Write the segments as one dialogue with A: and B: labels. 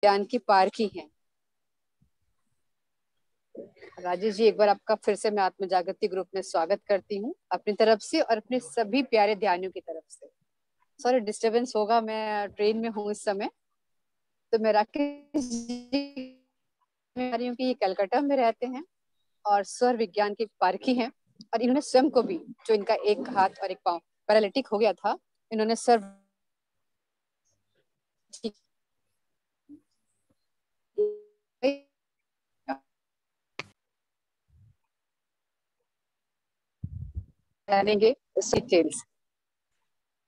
A: ज्ञान की पारखी हैं। राजेश जी, एक बार आपका फिर से मैं आत्म जागृति ग्रुप में स्वागत करती हूँ अपनी तरफ से और अपने सभी प्यारे ध्यानियों की तरफ से। सॉरी डिस्टरबेंस होगा, मैं ट्रेन में हूँ इस समय। तो मैं राकेश जी बता रही हूँ कि ये कलकत्ता में रहते हैं और स्वर विज्ञान के पारखी हैं। और इन्होंने स्वयं को भी, जो इनका एक हाथ और एक पाँव पैरालिटिक हो गया था, इन्होंने सर्व जानेंगे details.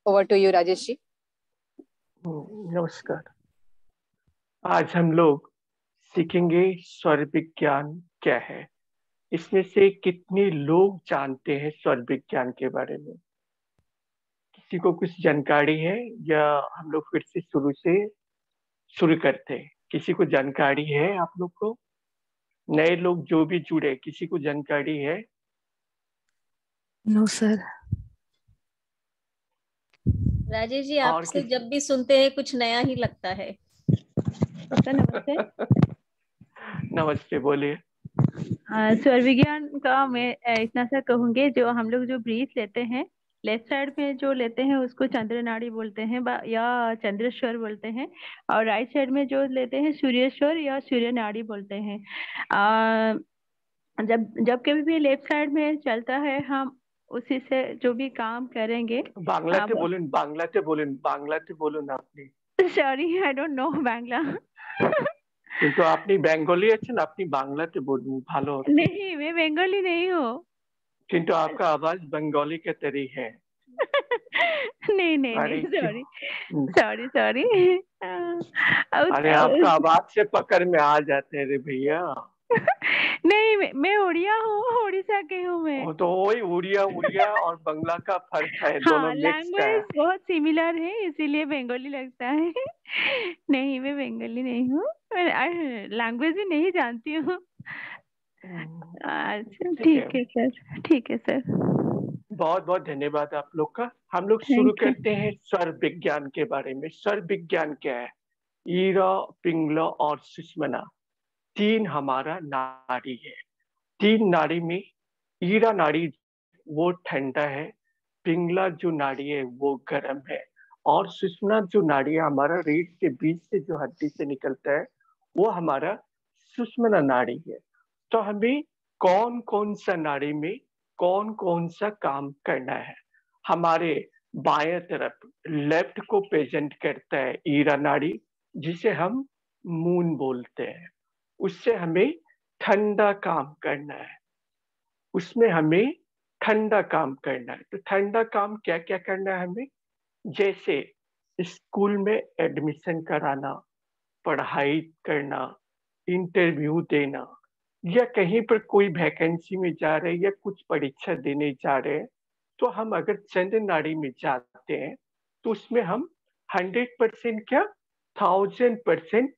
A: Over to you Rajesh ji.
B: नमस्कार। आज हम लोग सीखेंगे स्वर विज्ञान क्या है। इसमें से कितने लोग जानते हैं स्वर विज्ञान के बारे में? किसी को कुछ जानकारी है या हम लोग फिर से शुरू करते हैं? किसी को जानकारी है? आप लोग को, नए लोग जो भी जुड़े, किसी को जानकारी है?
C: No sir.
D: राजेश जी,
B: और
D: आपसे जब भी सुनते हैं कुछ नया ही लगता है।
C: सर नमस्ते।
B: नमस्ते, बोलिए।
C: स्वर विज्ञान का मैं इतना सा कहूंगी, जो हम लोग जो ब्रीथ लेते हैं लेफ्ट साइड में जो लेते हैं उसको चंद्र नाड़ी बोलते हैं या चंद्रेश्वर बोलते हैं। और राइट साइड में जो लेते हैं सूर्येश्वर या सूर्य नाड़ी बोलते हैं। आ, जब जब कभी भी लेफ्ट साइड में चलता है, हम उसी से जो भी काम करेंगे।
B: बांग्लाते बोलून আপনি।
C: Sorry, I don't know Bangla.
B: কিন্তু আপনি বেঙ্গলি আছেন, আপনি বাংলাতে বলুন, ভালো হতো।
C: नहीं, मैं बंगाली नहीं हूँ।
B: কিন্তু आपका आवाज बंगाली के तरी है।
C: नहीं नहीं
B: अरे
C: नहीं,
B: क्यों?
C: Sorry sorry sorry.
B: अरे आपका आवाज से पकड़ में आ जाते हैं रे भैया।
C: नहीं, मैं उड़िया हूँ, उड़ीसा की हूँ मैं।
B: वो तो वही उड़िया उड़िया और बंगला का फर्क है, दोनों
C: हाँ,
B: मिक्स का है।
C: लैंग्वेज बहुत सिमिलर है, इसीलिए बंगाली लगता है। नहीं, मैं बंगाली नहीं हूँ, लैंग्वेज ही नहीं जानती हूँ। अच्छा,
B: ठीक है।
C: ठीक है सर, ठीक है सर।
B: बहुत बहुत धन्यवाद आप लोग का। हम लोग शुरू
C: थैंक यू।
B: करते हैं स्वर विज्ञान के बारे में। स्वर विज्ञान क्या है? ईरा, पिंगला और सुषुम्ना, तीन हमारा नाड़ी है। तीन नाड़ी में ईरा नाड़ी वो ठंडा है, पिंगला जो नाड़ी है वो गर्म है, और सुषुम्ना जो नाड़ी है हमारा रीढ़ के बीच से जो हड्डी से निकलता है वो हमारा सुषुम्ना नाड़ी है। तो हमें कौन कौन सा नाड़ी में कौन कौन सा काम करना है? हमारे बाएं तरफ लेफ्ट को प्रेजेंट करता है ईरा नाड़ी, जिसे हम मून बोलते हैं। उससे हमें ठंडा काम करना है, उसमें हमें ठंडा काम करना है। तो ठंडा काम क्या क्या करना है हमें? जैसे स्कूल में एडमिशन कराना, पढ़ाई करना, इंटरव्यू देना, या कहीं पर कोई वैकेंसी में जा रहे हैं या कुछ परीक्षा देने जा रहे हैं, तो हम अगर चंद्र नाड़ी में जाते हैं तो उसमें हम 100% क्या, 1000%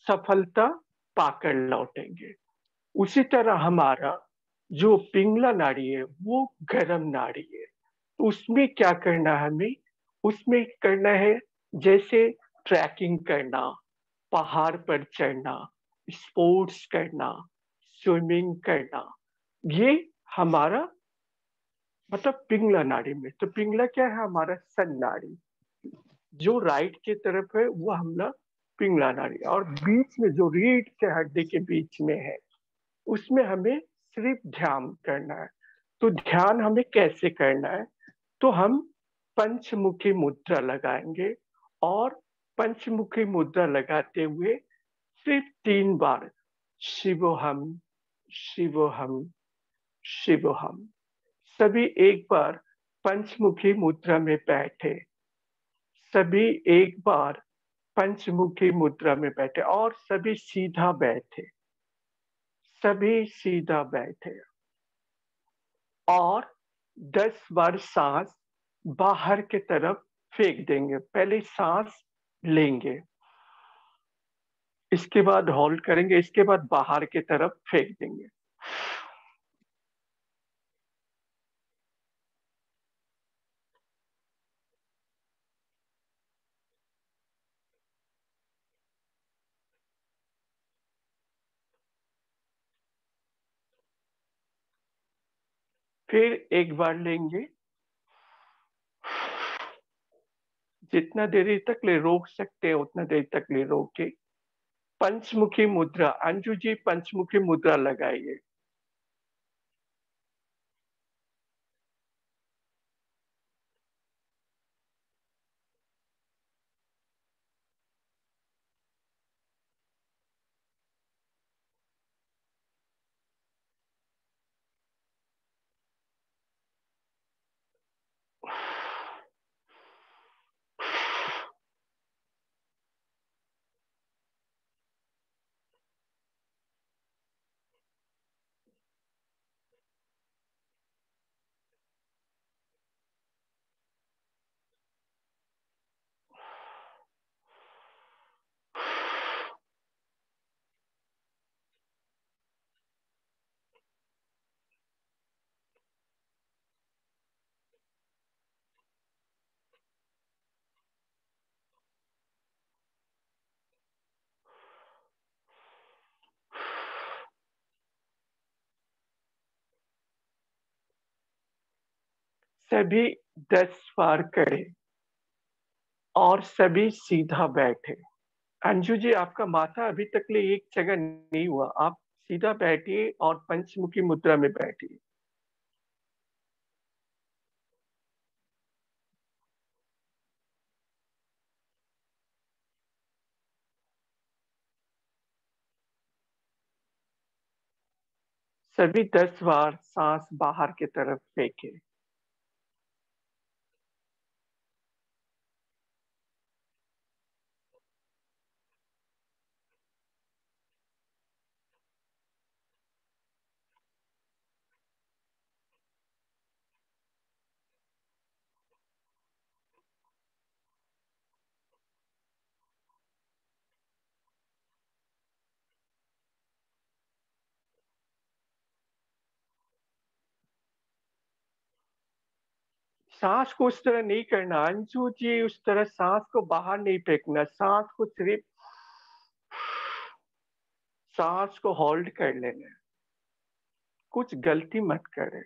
B: सफलता पाकर लौटेंगे। उसी तरह हमारा जो पिंगला नाड़ी है वो गर्म नाड़ी है। तो उसमें क्या करना है हमें? उसमें करना है जैसे ट्रैकिंग करना, पहाड़ पर चढ़ना, स्पोर्ट्स करना, स्विमिंग करना, ये हमारा मतलब पिंगला नाड़ी में। तो पिंगला क्या है? हमारा सन नाड़ी। जो राइट की तरफ है वो हमारा पिंगला नाड़ी, और बीच में जो रीढ़ के हड्डी के बीच में है उसमें हमें सिर्फ ध्यान करना है। तो ध्यान हमें कैसे करना है? तो हम पंचमुखी मुद्रा लगाएंगे, और पंचमुखी मुद्रा लगाते हुए सिर्फ 3 बार शिवोहम शिवोहम शिवोहम, सभी एक बार पंचमुखी मुद्रा में बैठे, सभी एक बार पंचमुखी मुद्रा में बैठे, और सभी सीधा बैठे, सभी सीधा बैठे, और 10 बार सांस बाहर की तरफ फेंक देंगे। पहले सांस लेंगे, इसके बाद होल्ड करेंगे, इसके बाद बाहर की तरफ फेंक देंगे। फिर एक बार लेंगे, जितना देरी तक ले रोक सकते हैं उतना देर तक ले रोके। पंचमुखी मुद्रा, अंजू जी पंचमुखी मुद्रा लगाइए। सभी 10 बार करें और सभी सीधा बैठे। अंजू जी आपका माथा अभी तक ले एक जगह नहीं हुआ, आप सीधा बैठिए और पंचमुखी मुद्रा में बैठिए। सभी 10 बार सांस बाहर की तरफ फेंके। सांस को उस तरह नहीं करना अंजू जी, उस तरह सांस को बाहर नहीं फेंकना, सांस को सिर्फ सांस को होल्ड कर लेना, कुछ गलती मत करें।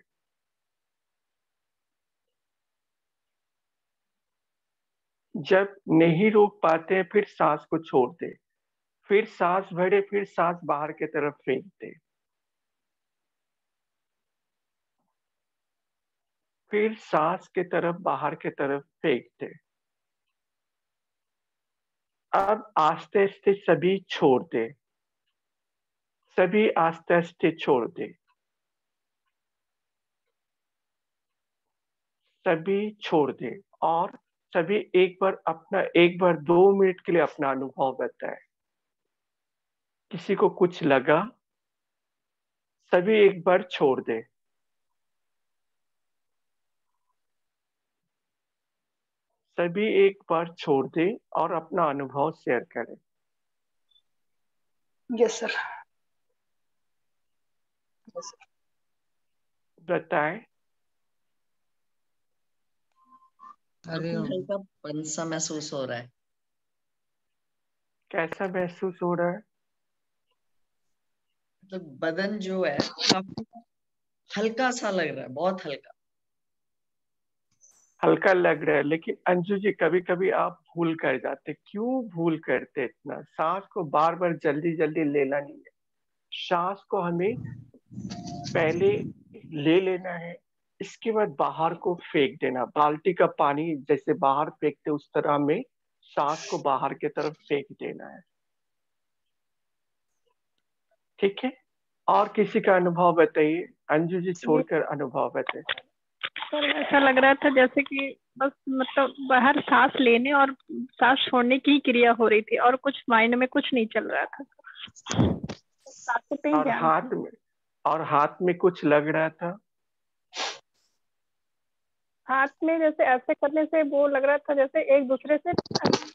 B: जब नहीं रोक पाते हैं फिर सांस को छोड़ दे, फिर सांस भरे, फिर सांस बाहर की तरफ फेंक दे, फिर सांस की तरफ बाहर की तरफ फेंक दे। अब आस्ते आस्ते सभी छोड़ दे, सभी आस्ते आस्ते छोड़ दे, सभी छोड़ दे। और सभी एक बार 2 मिनट के लिए अपना अनुभव बताए। किसी को कुछ लगा, सभी एक बार छोड़ दे, सभी एक बार छोड़ दे और अपना अनुभव शेयर करें।
A: Yes sir.
B: बताएं।
E: अरे हल्का पंसा महसूस हो रहा है।
B: कैसा महसूस हो रहा है?
E: मतलब बदन जो है काफी हल्का सा लग रहा है, बहुत हल्का।
B: हल्का लग रहा है, लेकिन अंजू जी कभी कभी आप भूल कर जाते। क्यों भूल करते इतना? सांस को बार बार जल्दी जल्दी लेना नहीं है। सांस को हमें पहले ले लेना है, इसके बाद बाहर को फेंक देना। बाल्टी का पानी जैसे बाहर फेंकते उस तरह हमें सांस को बाहर की तरफ फेंक देना है। ठीक है, और किसी का अनुभव बताइए। अंजू जी छोड़कर अनुभव बताइए।
C: सर ऐसा लग रहा था जैसे कि बस मतलब बाहर सांस लेने और सांस छोड़ने की ही क्रिया हो रही थी, और कुछ माइंड में कुछ नहीं चल रहा था। सांसों पे ही
B: और
C: ध्यान
B: हाथ में, और हाथ में कुछ लग रहा था?
C: हाथ में जैसे ऐसे करने से वो लग रहा था जैसे एक दूसरे से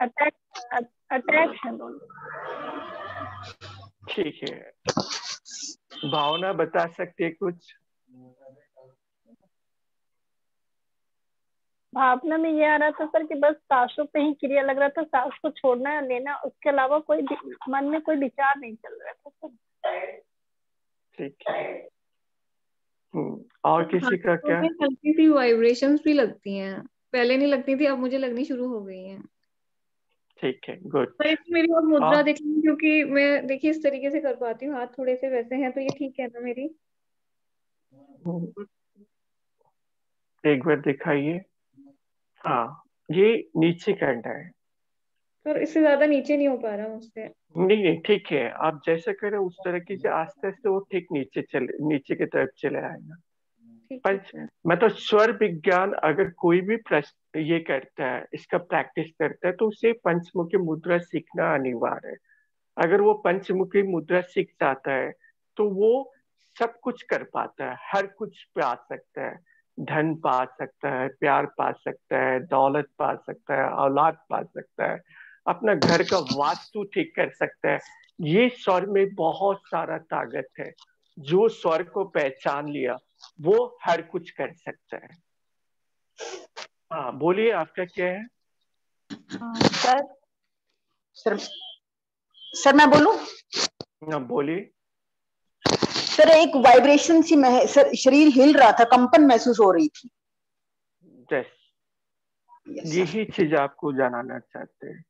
C: अटैच है दोनों।
B: ठीक है, भावना बता सकते कुछ?
C: भावना में ये आ रहा था सर कि बस सांसों पे ही क्रिया लग रहा था, सांस को छोड़ना या लेना, उसके अलावा कोई मन में कोई विचार नहीं चल रहा था सर।
B: ठीक है, और किसी का
F: हाथों
B: क्या?
F: में हल्की सी वाइब्रेशंस भी लगती हैं, पहले नहीं लगती थी, अब मुझे लगनी शुरू हो गई हैं।
B: ठीक है, गुड।
F: पर इसमें मेरी और मुद्रा
B: और
F: देखनी, क्योंकि मैं देखिए इस तरीके से कर पाती हूँ, हाथ थोड़े से वैसे हैं, तो ये ठीक है ना मेरी?
B: एक बार दिखाइए। हाँ, ये नीचे करना है।
F: पर इससे ज्यादा नीचे नहीं हो पा रहा मुझसे।
B: नहीं नहीं, ठीक है, आप जैसे करें उस तरीके से आस्ते आस्ते वो ठीक नीचे की तरफ चले आएगा।
F: ठीक है
B: पर
F: सर।
B: मतलब स्वर विज्ञान अगर कोई भी प्रश्न ये करता है, इसका प्रैक्टिस करता है, तो उसे पंचमुखी मुद्रा सीखना अनिवार्य है। अगर वो पंचमुखी मुद्रा सीख जाता है तो वो सब कुछ कर पाता है, हर कुछ पा सकता है। धन पा सकता है, प्यार पा सकता है, दौलत पा सकता है, औलाद पा सकता है, अपना घर का वास्तु ठीक कर सकता है। ये स्वर में बहुत सारा ताकत है। जो स्वर को पहचान लिया वो हर कुछ कर सकता है। हाँ, बोलिए, आपका क्या है?
G: सर सर सर मैं बोलूं?
B: हाँ, बोलिए।
G: सर एक वाइब्रेशन सी सर शरीर हिल रहा था, कंपन महसूस हो रही थी।
B: यस,
G: यस
B: यही चीज आपको जानना चाहते हैं।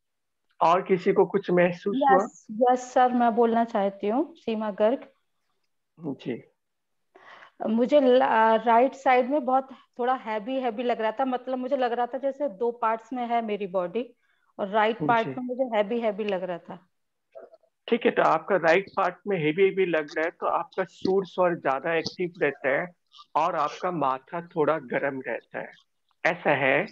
B: और किसी को कुछ महसूस हुआ?
H: यस यस सर, मैं बोलना चाहती हूँ, सीमा गर्ग।
B: जी।
H: मुझे राइट साइड में बहुत थोड़ा हैवी हैवी लग रहा था, मतलब मुझे लग रहा था जैसे दो पार्ट्स में है मेरी बॉडी, और राइट
B: जी,
H: पार्ट में मुझे हैवी हैवी लग रहा था।
B: ठीक है, तो आपका राइट पार्ट में हेवी हेवी लग रहा है, तो आपका सूर स्वर ज्यादा एक्टिव रहता है और आपका माथा थोड़ा गर्म रहता है, ऐसा है।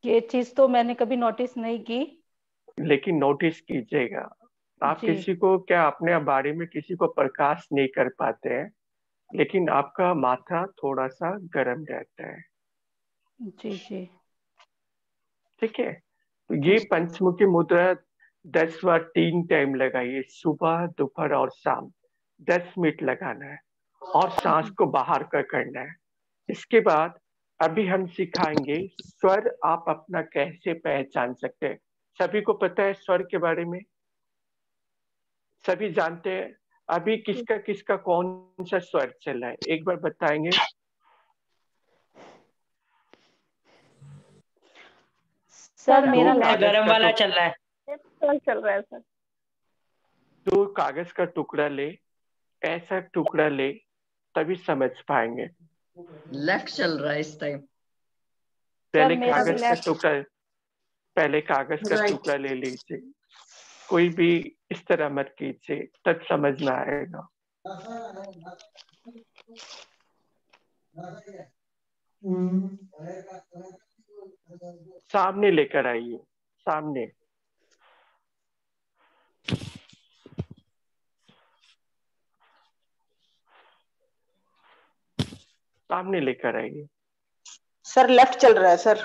H: ये चीज तो मैंने कभी नोटिस नहीं की।
B: लेकिन नोटिस कीजिएगा, आप
H: जी
B: किसी को क्या अपने बारे में किसी को प्रकाश नहीं कर पाते हैं, लेकिन आपका माथा थोड़ा सा गर्म रहता है।
H: जी जी
B: ठीक है, तो ये पंचमुखी मुद्रा 10 बार 3 टाइम लगाइए, सुबह दोपहर और शाम। 10 मिनट लगाना है और सांस को बाहर कर करना है। इसके बाद अभी हम सिखाएंगे स्वर आप अपना कैसे पहचान सकते हैं। सभी को पता है स्वर के बारे में? सभी जानते हैं? अभी किसका किसका कौन सा स्वर चल रहा है, एक बार बताएंगे?
H: सर,
B: दो
H: मेरा लेफ्ट
B: कागज
I: गरम
B: का
I: वाला चल रहा है।
F: चल रहा है सर।
B: दो कागज का टुकड़ा ले, ऐसा टुकड़ा ले, तभी समझ पाएंगे।
E: लेफ्ट चल रहा है इस टाइम।
H: सर
B: पहले
H: मेरा भी
B: कागज का
H: लेफ्ट।
B: टुकड़ा पहले कागज का टुकड़ा ले लीजिए, कोई भी इस तरह मत कीजिए, तब समझ में आएगा। सामने लेकर आइए, सामने। सामने लेकर आइए।
G: सर लेफ्ट चल रहा है सर।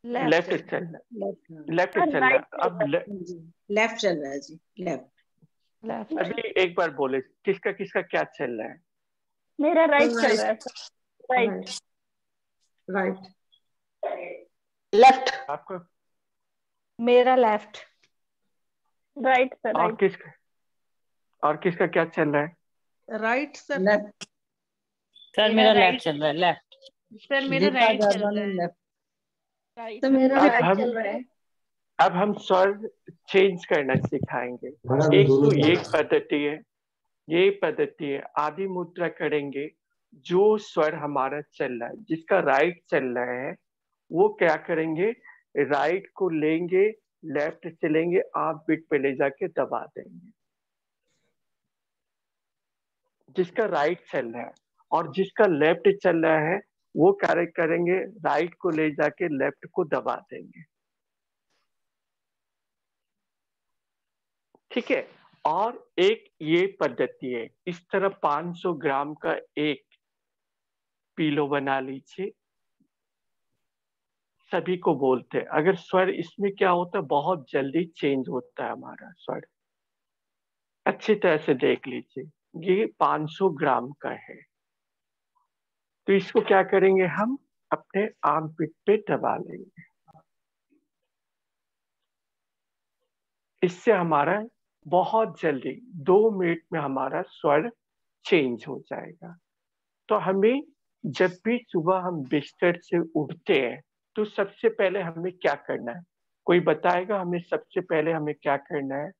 B: लेफ्ट
H: लेफ्ट
B: चल रहा है,
F: सर
B: लेफ्ट चल रहा है।
F: राइट चल
B: अब
F: रहा है।
J: लेफ्ट चल रहा है जी, लेफ्ट।
H: लेफ्ट।
B: अभी एक बार बोले, किसका किसका क्या चल रहा है?
F: मेरा राइट चल रहा है
J: right
F: sir. Right.
J: Right.
G: Left.
B: आपका?
H: मेरा लेफ्ट।
F: Right sir.
B: और
F: राइट।
B: किसका और किसका क्या चल रहा है?
J: Right sir.
E: लेफ्ट।
I: सर मेरा लेफ्ट चल रहा है, लेफ्ट।
F: सर मेरा
E: गीता
F: राइट चल
E: जादवानी
F: रहा है।
E: लेफ्ट।
F: तो मेरा
B: अब
F: राइट
B: हम
F: चल रहा है।
B: अब हम स्वर चेंज करना सिखाएंगे। एक तो ये पद्धति है, ये पद्धति है, आदि मुद्रा करेंगे। जो स्वर हमारा चल रहा है, जिसका राइट चल रहा है, वो क्या करेंगे, राइट को लेंगे, लेफ्ट चलेंगे, आप बीट पे ले जाके दबा देंगे। जिसका राइट चल रहा है और जिसका लेफ्ट चल रहा है, वो कार्य करेंगे, राइट को ले जाके लेफ्ट को दबा देंगे। ठीक है, और एक ये पद्धति है, इस तरह 500 ग्राम का एक पीलो बना लीजिए। सभी को बोलते हैं, अगर स्वर इसमें क्या होता है, बहुत जल्दी चेंज होता है हमारा स्वर। अच्छी तरह से देख लीजिए, ये 500 ग्राम का है। तो इसको क्या करेंगे, हम अपने आर्मपिट पे दबा लेंगे। इससे हमारा बहुत जल्दी 2 मिनट में हमारा स्वर चेंज हो जाएगा। तो हमें जब भी सुबह हम बिस्तर से उठते हैं तो सबसे पहले हमें क्या करना है? कोई बताएगा हमें सबसे पहले हमें क्या करना है?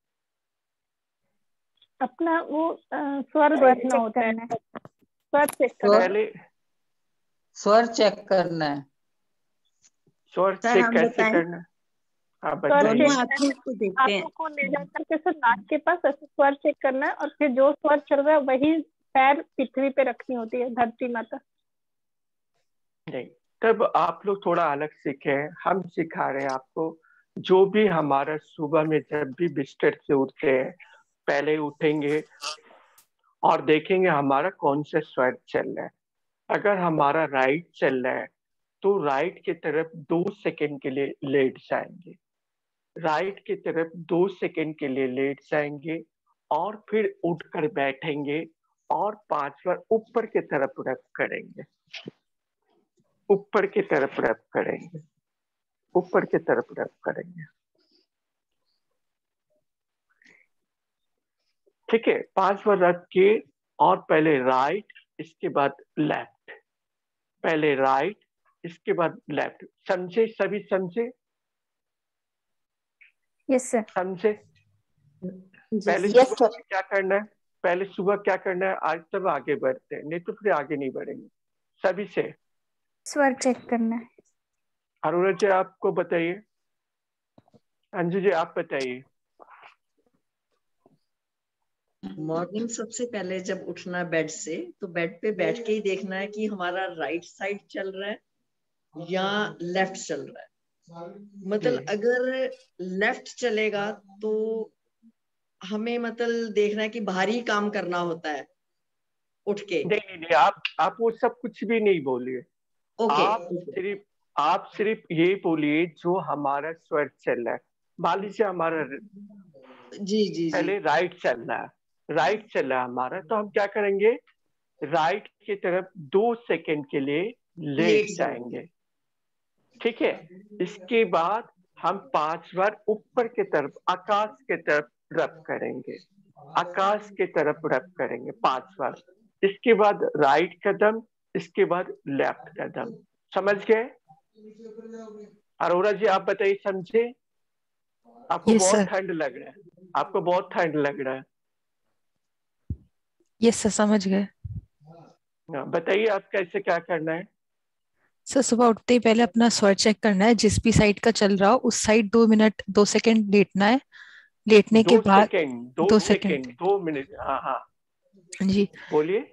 C: अपना वो स्वर रखना होता है, स्वर चेक करना है।
B: पहले
J: स्वर चेक करना है।
B: स्वर
J: सर
B: चेक
J: हम
B: कैसे
J: बताएं?
B: करना है? हाँ
C: स्वर
B: बताइए।
J: दोनों
C: चेक
J: आंखों को देखते हैं।
C: आंखों को ले जाकर के सर नाक के पास ऐसे स्वर चेक करना है, और फिर जो स्वर चल रहा है वही पैर पृथ्वी पे रखनी होती है, धरती माता।
B: नहीं, तब आप लोग थोड़ा अलग सीखे, हम सिखा रहे हैं आपको। जो भी हमारा सुबह में जब भी बिस्तर से उठते हैं, पहले उठेंगे और देखेंगे हमारा कौन सा स्वर चल रहा है। अगर हमारा राइट चल रहा है तो राइट की तरफ 2 सेकंड के लिए लेट जाएंगे, राइट की तरफ 2 सेकंड के लिए लेट जाएंगे और फिर उठकर बैठेंगे और 5 बार ऊपर की तरफ रब करेंगे, ऊपर की तरफ रब करेंगे, ऊपर की तरफ रब करेंगे। ठीक है, 5 बार रब के और पहले राइट, इसके बाद लेफ्ट, पहले राइट इसके बाद लेफ्ट। समझे? सभी समझे?
C: Yes sir.
B: समझे? पहले
G: यस
B: सुबह
G: सर।
B: क्या करना है? पहले सुबह क्या करना है? आज तब आगे बढ़ते हैं, नहीं तो फिर आगे नहीं बढ़ेंगे। सभी से
C: स्वर चेक करना है।
B: अरोड़ा जी आपको बताइए, अंजू जी आप बताइए।
E: मॉर्निंग सबसे पहले जब उठना है बेड से, तो बेड पे बैठ के ही देखना है कि हमारा राइट साइड चल रहा है या लेफ्ट चल रहा है। मतलब अगर लेफ्ट चलेगा तो हमें मतलब देखना है कि भारी काम करना होता है उठ के।
B: नहीं नहीं नहीं, आप वो सब कुछ भी नहीं बोलिए।
E: ओके।
B: आप सिर्फ ये बोलिए जो हमारा स्वर चल रहा है। मान लीजिए हमारा
E: जी जी
B: पहले राइट चल रहा है, राइट चल रहा है हमारा, तो हम क्या करेंगे? राइट की तरफ 2 सेकंड के लिए लेट जाएंगे। ठीक है, इसके बाद हम 5 बार ऊपर की तरफ, आकाश की तरफ रब करेंगे, आकाश की तरफ रब करेंगे 5 बार। इसके बाद राइट कदम, इसके बाद लेफ्ट कदम। समझ गए? अरोड़ा जी आप बताइए, समझे? आपको
K: यस
B: बहुत
K: सर।
B: ठंड लग रहा है, आपको बहुत ठंड लग रहा है।
K: यस सर, समझ गए।
B: बताइए आप कैसे क्या करना है?
K: सर सुबह उठते ही पहले अपना स्वर चेक करना है, जिस भी साइड का चल रहा हो उस साइड 2 मिनट 2 सेकंड लेटना है। लेटने के बाद 2 सेकंड
B: 2 मिनट, हाँ हाँ
K: जी
B: बोलिए।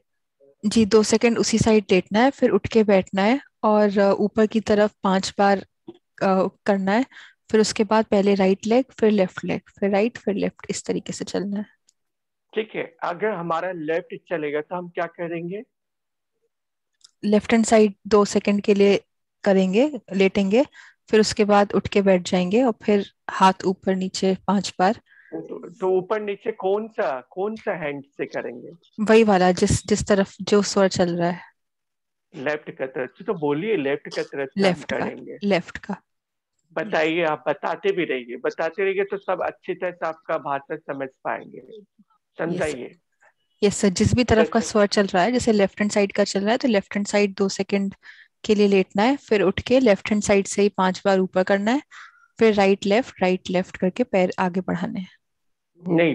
K: जी 2 सेकंड उसी साइड लेटना है, फिर उठ के बैठना है और ऊपर की तरफ 5 बार करना है। फिर उसके बाद पहले राइट लेग, फिर लेफ्ट लेग, फिर राइट, फिर लेफ्ट, इस तरीके से चलना है।
B: ठीक है, अगर हमारा लेफ्ट चलेगा तो हम क्या करेंगे?
K: लेफ्ट हैंड साइड 2 सेकंड के लिए करेंगे, लेटेंगे, फिर उसके बाद उठ के बैठ जाएंगे और फिर हाथ ऊपर नीचे 5 बार।
B: तो ऊपर नीचे कौन सा हैंड से करेंगे?
K: वही वाला जिस तरफ जो स्वर चल रहा है।
B: लेफ्ट का तरफ से, तो बोलिए लेफ्ट का तरफ से हम
K: लेफ्ट का,
B: करेंगे।
K: लेफ्ट का।
B: बताइए, आप बताते भी रहिए, बताते रहिए तो सब अच्छी तरह से आपका भाषा समझ पाएंगे। समझाइए।
K: यस सर, जिस भी तरफ का
B: जैसे
K: स्वर चल रहा है, जैसे लेफ्ट हैंड साइड का चल रहा है तो लेफ्ट हैंड साइड 2 सेकंड के लिए लेटना है, फिर उठ के लेफ्ट हैंड साइड से ही 5 बार ऊपर करना है, फिर राइट लेफ्ट करके पैर आगे बढ़ाने हैं।
B: नहीं,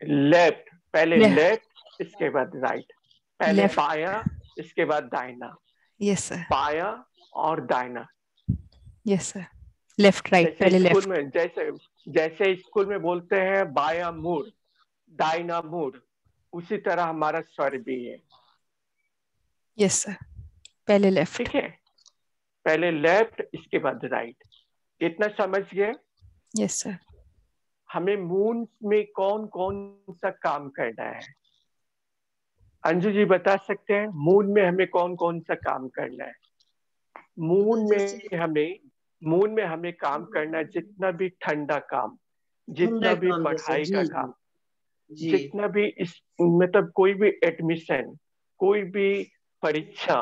B: लेफ्ट पहले लेफ्ट, इसके बाद राइट, पहले
K: लेफ्ट।
B: बाया, इसके बाद दाहिना,
K: यस सर।
B: बाया और दाहिना।
K: यस सर, लेफ्ट राइट, पहले
B: स्कूल
K: लेफ्ट।
B: में जैसे स्कूल में बोलते हैं बाया मुड़, दाहिना मुड़, उसी तरह हमारा स्वर भी है।
K: यस सर, पहले लेफ्ट।
B: ठीक है, पहले लेफ्ट, इसके बाद राइट। इतना समझ गए?
K: Yes sir.
B: हमें मून में कौन कौन सा काम करना है? अंजू जी बता सकते हैं, मून में हमें कौन कौन सा काम करना है? मून में हमें काम करना है जितना भी ठंडा काम, जितना भी पढ़ाई का काम, जितना भी इस मतलब कोई भी एडमिशन, कोई भी परीक्षा,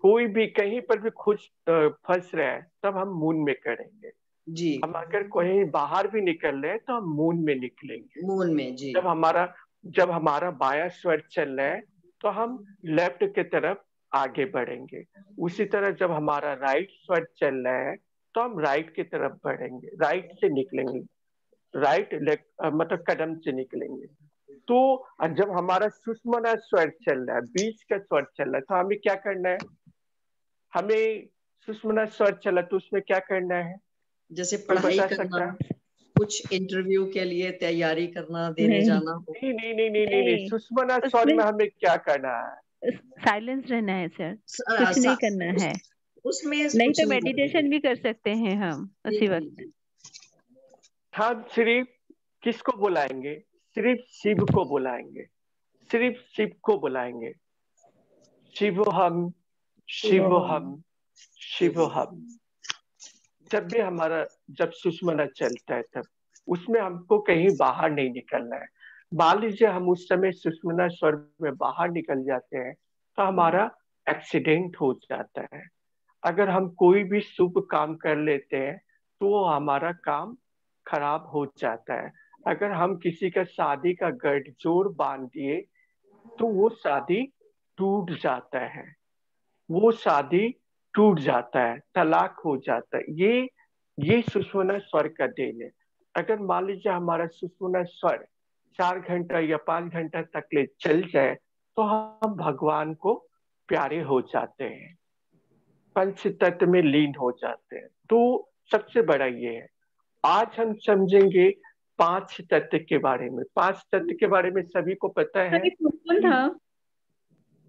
B: कोई भी कहीं पर भी खुद फंस रहे हैं, तब हम मून में करेंगे।
E: जी।
B: हम अगर कहीं बाहर भी निकल रहे हैं तो हम मून में निकलेंगे।
E: मून में जी।
B: जब हमारा जब हमारा बायां स्वर चल रहा है तो हम लेफ्ट की तरफ आगे बढ़ेंगे। उसी तरह जब हमारा राइट स्वर चल रहा है तो हम राइट की तरफ बढ़ेंगे, राइट से निकलेंगे, राइट लेग मतलब कदम से निकलेंगे। तो जब हमारा सुषुम्ना स्वर चल रहा है, बीच का स्वर चल रहा है, तो हमें क्या करना है? हमें सुषुम्ना स्वर चला तो उसमें क्या करना है?
E: जैसे
B: कोई
E: पढ़ाई
B: बता
E: करना,
B: सकता है?
E: कुछ इंटरव्यू के लिए तैयारी करना, देने
C: नहीं
E: जाना हो।
B: नहीं नहीं नहीं नहीं नहीं,
C: नहीं,
B: सुषुम्ना स्वर
C: उसमें
B: में हमें क्या करना है?
C: साइलेंस रहना है सर, कुछ नहीं करना है।
E: उसमें
C: नहीं
E: कुछ
C: तो
E: नहीं करना।
C: मेडिटेशन भी कर सकते हैं हम
E: जी
C: उसी
E: जी
C: वक्त।
E: जी।
B: हम सिर्फ किसको बुलाएंगे? सिर्फ शिव को बुलाएंगे, सिर्फ शिव को बुलाएंगे। शिवोहम शिवोहम शिवोहम। जब भी हमारा जब सुषुम्ना चलता है तब उसमें हमको कहीं बाहर नहीं निकलना है। मान लीजिए हम उस समय सुषुम्ना स्वर में बाहर निकल जाते हैं तो हमारा एक्सीडेंट हो जाता है। अगर हम कोई भी शुभ काम कर लेते हैं तो वो हमारा काम खराब हो जाता है। अगर हम किसी का शादी का गठजोड़ बांध दिए तो वो शादी टूट जाता है, वो शादी टूट जाता है, तलाक हो जाता है। ये सुषुम्ना स्वर का देन है। अगर मान लीजिए हमारा सुषुम्ना स्वर 4 घंटा या 5 घंटा तक ले चल जाए तो हम भगवान को प्यारे हो जाते हैं, पंच तत्व में लीन हो जाते हैं। तो सबसे बड़ा ये है। आज हम समझेंगे 5 तत्व के बारे में। 5 तत्व के बारे में सभी को पता है
F: सर एक क्वेश्चन
B: कि
F: था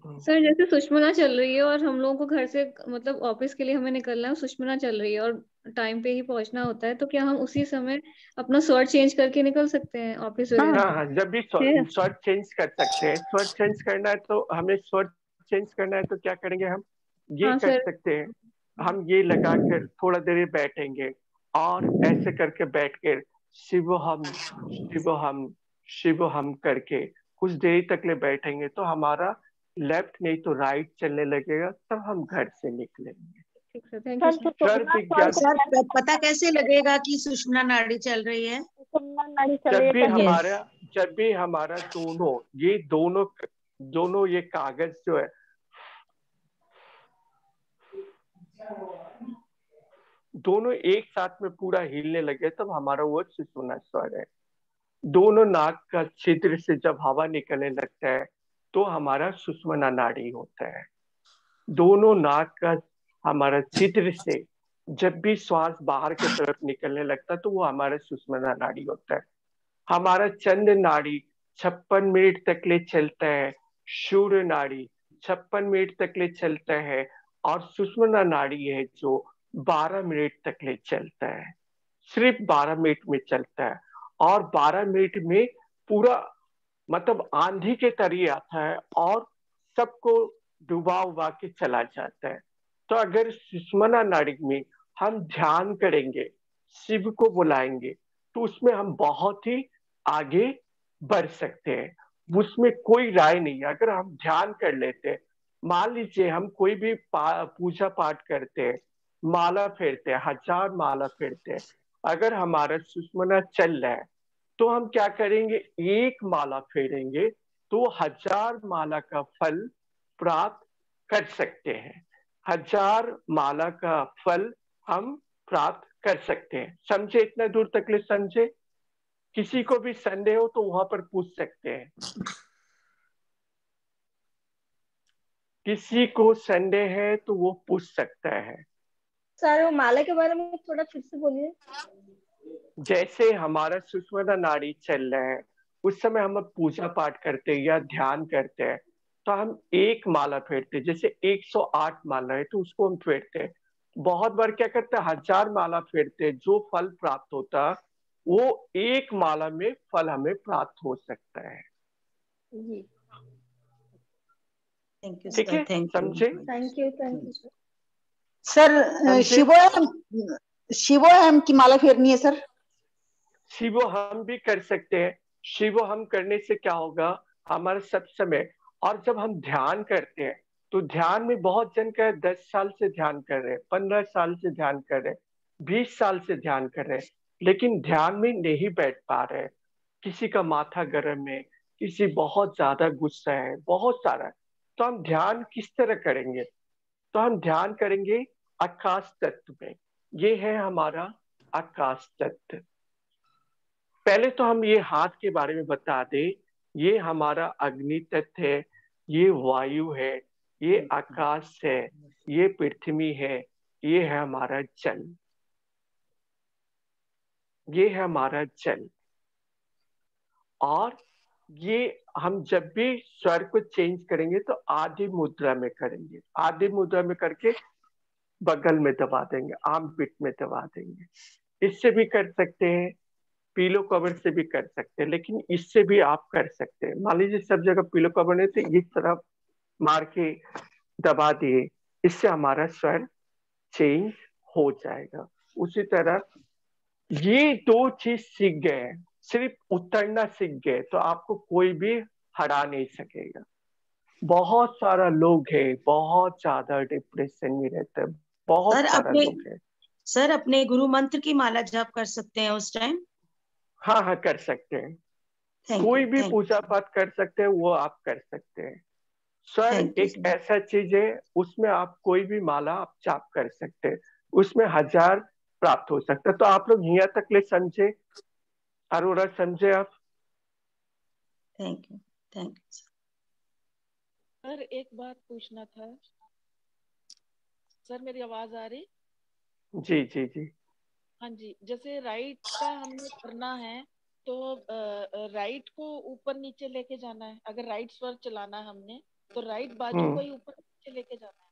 F: सर, जैसे सुषुम्ना चल रही है और हम लोगों को घर से मतलब ऑफिस के लिए हमें निकलना है, सुषुम्ना चल रही है और टाइम पे ही पहुंचना होता है, तो क्या हम उसी समय अपना स्वर चेंज करके निकल सकते हैं ऑफिस वगैरह?
B: हाँ हाँ, जब भी स्वर चेंज कर सकते हैं। स्वर चेंज करना है तो हमें स्वर चेंज करना है तो क्या करेंगे? हम ये
F: हाँ
B: कर
F: सर।
B: सकते हैं, हम ये लगा कर थोड़ा देर बैठेंगे और ऐसे करके बैठ कर शिवोहम शिवोहम शिवोहम करके कुछ देर तक ले बैठेंगे तो हमारा लेफ्ट नहीं तो राइट चलने लगेगा, तब हम घर से निकलेंगे।
F: ठीक sir, thank you
L: sir
F: sir.
B: स्वर विज्ञान
L: सर पता कैसे लगेगा कि सुषुम्ना नाड़ी चल रही है? सुषुम्ना नाड़ी चल
B: जब
L: रही
B: भी
L: है
B: हमारा जब भी हमारा दोनों ये कागज जो है दोनों एक साथ में पूरा हिलने लगे तब हमारा वो सुषुम्ना स्वर है। दोनों नाक का छिद्र से जब हवा निकलने लगता है तो हमारा सुषुम्ना नाड़ी होता है। दोनों नाक का हमारा छिद्र से जब भी श्वास बाहर की तरफ निकलने लगता है तो वो हमारा सुषुम्ना नाड़ी होता है। हमारा चंद्र नाड़ी 56 मिनट तक ले चलता है, सूर्य नाड़ी 56 मिनट तक ले चलता है और सुषुम्ना नाड़ी है जो 12 मिनट तक ले चलता है, सिर्फ 12 मिनट में चलता है। और 12 मिनट में पूरा मतलब आंधी के तरीके आता है और सबको डुबा उबा के चला जाता है। तो अगर सुषुम्ना नाड़ी में हम ध्यान करेंगे, शिव को बुलाएंगे, तो उसमें हम बहुत ही आगे बढ़ सकते हैं। उसमें कोई राय नहीं है। अगर हम ध्यान कर लेते हैं, मान लीजिए हम कोई भी पूजा पाठ करते हैं, माला फेरते हैं, 1000 माला फेरते हैं, अगर हमारा सुषुम्ना चल रहा है तो हम क्या करेंगे? एक माला फेरेंगे तो 1000 माला का फल प्राप्त कर सकते हैं। 1000 माला का फल हम प्राप्त कर सकते हैं। समझे? इतना दूर तक ले समझे? किसी को भी संदेह हो तो वहां पर पूछ सकते हैं। किसी को संदेह है तो वो पूछ सकता है।
L: सर वो माला के बारे में थोड़ा फिर से बोलिए।
B: जैसे हमारा सुषुम्ना नाड़ी चल रहा है उस समय हम पूजा पाठ करते हैं या ध्यान करते हैं तो हम एक माला फेरते हैं। जैसे 108 माला है तो उसको हम फेरते हैं। बहुत बार क्या करते हैं? 1000 माला फेरते हैं। जो फल प्राप्त होता वो एक माला में फल हमें प्राप्त हो सकता है।
L: थैंक यू
B: ठीक है, समझे?
L: Thank you sir.
G: सर शिवोहम की माला फेरनी है सर?
B: शिवोहम भी कर सकते हैं। शिवोहम करने से क्या होगा? हमारा सब समय, और जब हम ध्यान करते हैं तो ध्यान में बहुत जन का 10 साल से ध्यान कर रहे हैं, 15 साल से ध्यान कर रहे हैं, 20 साल से ध्यान कर रहे हैं, लेकिन ध्यान में नहीं बैठ पा रहे हैं। किसी का माथा गर्म है, किसी बहुत ज्यादा गुस्सा है, बहुत सारा है, तो हम ध्यान किस तरह करेंगे? तो हम ध्यान करेंगे आकाश तत्व में। ये है हमारा आकाश तत्व। पहले तो हम ये हाथ के बारे में बता दें, ये हमारा अग्नि तत्व है, ये वायु है, ये आकाश है, ये पृथ्वी है, ये है हमारा जल, ये है हमारा जल। और ये हम जब भी स्वर को चेंज करेंगे तो आदि मुद्रा में करेंगे। आदि मुद्रा में करके बगल में दबा देंगे, आर्म पिट में दबा देंगे। इससे भी कर सकते हैं, पीलो कवर से भी कर सकते हैं, लेकिन इससे भी आप कर सकते हैं। मान लीजिए सब जगह पीलो कवर नहीं तो इस तरफ मार के दबा दिए, इससे हमारा स्वर चेंज हो जाएगा। उसी तरह ये दो चीज सीख गए, सिर्फ उतरना सीख गए तो आपको कोई भी हरा नहीं सकेगा। बहुत सारा लोग है, बहुत ज्यादा डिप्रेशन में रहते हैं, बहुत सारा लोग है।
L: सर अपने गुरु मंत्र की माला जाप कर सकते हैं उस टाइम?
B: हाँ हाँ कर सकते हैं, कोई भी पूजा पाठ कर सकते हैं, वो आप कर सकते हैं। सर एक ऐसा चीज है, उसमें आप कोई भी माला आप जाप कर सकते हैं, उसमें 1000 प्राप्त हो सकता है। तो आप लोग यहाँ तक ले समझे, अरोरा समझे आप?
L: Thank you, thank you
M: sir. एक बात पूछना था सर, मेरी आवाज आ रही?
B: जी जी जी।
M: हाँ जी, जैसे राइट का हमने करना है तो राइट को ऊपर नीचे लेके जाना है। अगर राइट स्वर चलाना है हमने तो राइट बाजू को ही ऊपर नीचे लेके जाना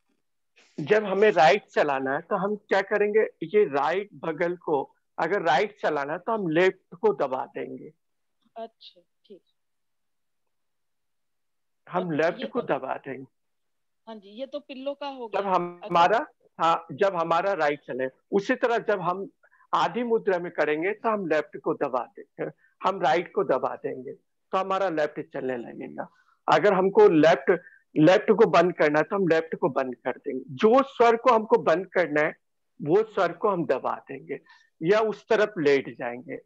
M: है।
B: जब हमें राइट चलाना है तो हम क्या करेंगे, ये राइट बगल को अगर राइट चलाना है तो हम लेफ्ट को दबा देंगे।
M: अच्छा ठीक,
B: हम लेफ्ट को दबा देंगे।
M: हाँ जी, ये तो पिल्लो का हो गया।
B: जब हमारा हाँ, जब हमारा राइट चले, उसी तरह जब हम आधी मुद्रा में करेंगे तो हम लेफ्ट को दबा देंगे, हम राइट को दबा देंगे तो हमारा लेफ्ट चलने लगेगा। अगर हमको लेफ्ट को बंद करना है तो हम लेफ्ट को बंद कर देंगे। जो स्वर को हमको बंद करना है वो स्वर को हम दबा देंगे, या उस तरफ लेट जाएंगे।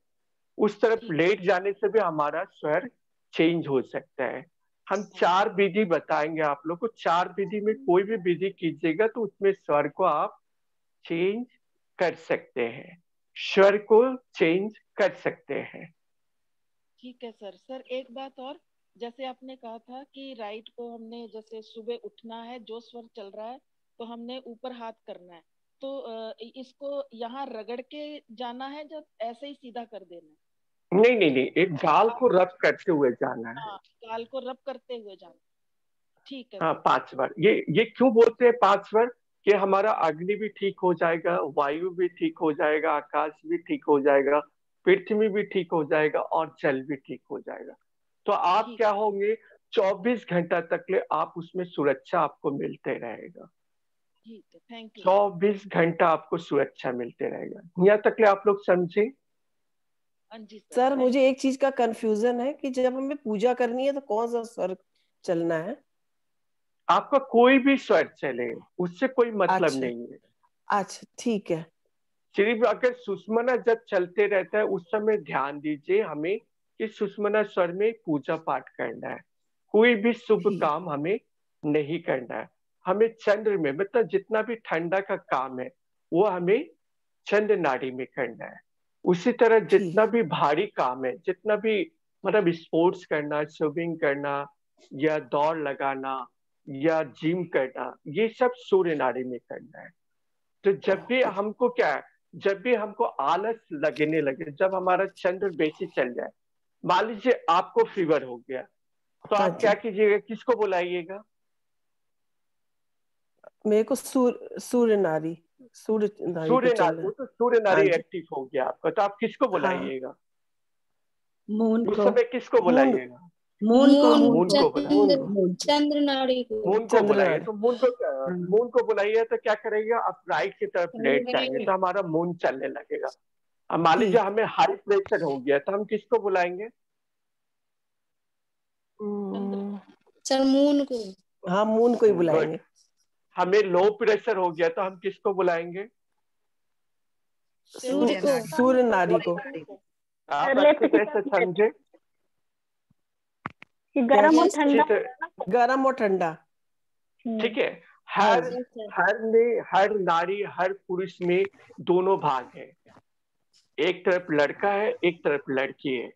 B: उस तरफ लेट जाने से भी हमारा स्वर चेंज हो सकता है। हम 4 विधि बताएंगे आप लोग को। 4 विधि में कोई भी विधि कीजिएगा तो उसमें स्वर को आप चेंज कर सकते हैं, स्वर को चेंज कर सकते हैं।
M: ठीक है सर। सर एक बात और, जैसे आपने कहा था कि राइट को हमने जैसे सुबह उठना है, जो स्वर चल रहा है तो हमने ऊपर हाथ करना है, तो इसको यहाँ रगड़ के जाना है जब ऐसे ही सीधा कर देना है?
B: नहीं नहीं नहीं, एक गाल को रब करते हुए जाना है।
M: हाँ, गाल को रब करते हुए जाना। ठीक है।
B: हाँ 5 बार। ये क्यों बोलते हैं 5 बार? कि हमारा अग्नि भी ठीक हो जाएगा, वायु भी ठीक हो जाएगा, आकाश भी ठीक हो जाएगा, पृथ्वी भी ठीक हो जाएगा और जल भी ठीक हो जाएगा। तो आप क्या होंगे, 24 घंटा तक ले आप उसमें सुरक्षा आपको मिलते रहेगा।
M: ठीक है, थैंक यू।
B: 24 घंटा आपको सुरक्षा मिलते रहेगा। यहाँ तक ले आप लोग समझे?
N: सर मुझे एक चीज का कंफ्यूजन है कि जब हमें पूजा करनी है तो कौन सा स्वर चलना है?
B: आपका कोई भी स्वर चले, उससे कोई मतलब नहीं है।
N: अच्छा ठीक है।
B: सिर्फ अगर सुषमना जब चलते रहता है उस समय ध्यान दीजिए हमें कि सुषमना स्वर में पूजा पाठ करना है, कोई भी शुभ काम हमें नहीं करना है। हमें चंद्र में, मतलब जितना भी ठंडा का काम है वो हमें चंद्र नाड़ी में करना है। उसी तरह जितना भी भारी काम है, जितना भी मतलब स्पोर्ट्स करना, स्विमिंग करना या दौड़ लगाना या जिम करना, ये सब सूर्य नाड़ी में करना है। तो जब भी हमको क्या है, जब भी हमको आलस लगने लगे, जब हमारा चंद्र बेसी चल जाए, मान लीजिए आपको फीवर हो गया, तो आप क्या कीजिएगा, किसको बुलाइएगा?
N: मेरे को सूर्य नाड़ी
B: वो तो सूर्य नाड़ी एक्टिव हो गया आपका, तो आप किसको बुलाइएगा?
L: मून
B: उस
L: को।
B: समय किसको बुलाइएगा?
L: मून को
D: चंद्र नाड़ी को।
B: मून को बुलाइए। तो मून को बुलाइए तो क्या करेगा, आप राइट की तरफ लेट जाएंगे तो हमारा मून चलने लगेगा। अब मान लीजिए हमें हाई प्रेशर हो गया तो हम किसको बुलाएंगे?
D: सर मून को।
N: हाँ मून को ही बुलाएंगे।
B: हमें लो प्रेशर हो गया तो हम किसको बुलाएंगे?
N: सूर्य नाड़ी को।
B: आप अच्छी तरह से समझे।
N: गर्म और
B: ठंडा,
N: गर्म और ठंडा।
B: ठीक है। हर नारी, हर पुरुष में दोनों भाग है, एक तरफ लड़का है, एक तरफ लड़की है।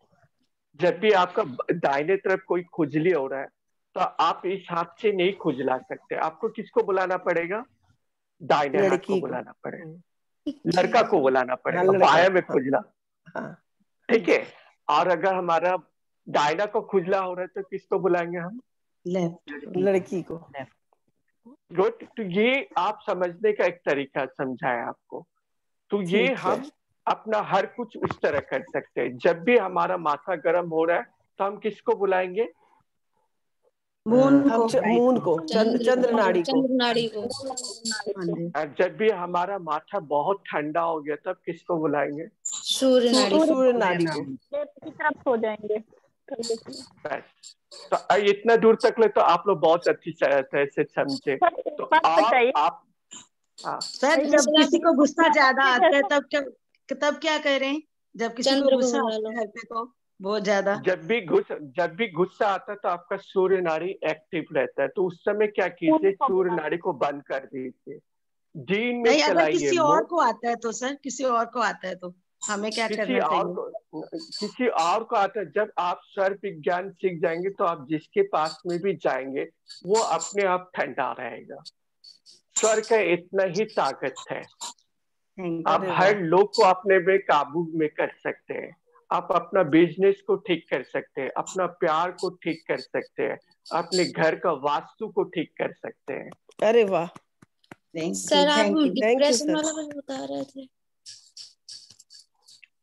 B: जब भी आपका दाहिने तरफ कोई खुजली हो रहा है तो आप इस हाथ से नहीं खुजला सकते, आपको किसको बुलाना पड़ेगा? दाहिने हाथ को बुलाना पड़ेगा, लड़का को बुलाना पड़ेगा, बाया में खुजला। ठीक है। और अगर हमारा दाहिना को खुजला हो रहा है तो किसको बुलाएंगे हम?
N: लड़की को।
B: गुड। तो ये आप समझने का एक तरीका समझाया आपको। तो ये हम अपना हर कुछ उस तरह कर सकते हैं। जब भी हमारा माथा गर्म हो रहा है तो हम किसको बुलाएंगे?
L: मून को,
N: चंद्र नाड़ी को।
B: जब भी हमारा माथा बहुत ठंडा हो गया तब किसको बुलाएंगे?
D: सूर्य
N: नाड़ी को।
C: तरफ हो जाएंगे।
B: तो इतना दूर तक ले तो आप लोग बहुत अच्छी तरह से समझे। तो आप
L: सर जब किसी को गुस्सा ज्यादा आता है तब क्या करें? जब किसी को गुस्सा आता है घर पे तो बहुत ज्यादा,
B: जब भी गुस्सा आता है तो आपका सूर्य नाड़ी एक्टिव रहता है, तो उस समय क्या कीजिए, सूर्य नाड़ी को बंद कर दीजिए, दिन में
L: नहीं, अगर
B: चलाइए।
L: किसी और को आता है तो सर, किसी और को आता है तो हमें क्या करना चाहिए?
B: किसी और को आता है, जब आप स्वर विज्ञान सीख जाएंगे तो आप जिसके पास में भी जाएंगे वो अपने आप ठंडा रहेगा। स्वर का इतना ही ताकत है। आप हर लोग को अपने में काबू में कर सकते हैं, आप अपना बिजनेस को ठीक कर सकते हैं, अपना प्यार को ठीक कर सकते हैं, अपने घर का वास्तु को ठीक कर सकते हैं।
N: अरे वाह।
D: सर आप डिप्रेशन वाला कुछ बता रहे थे?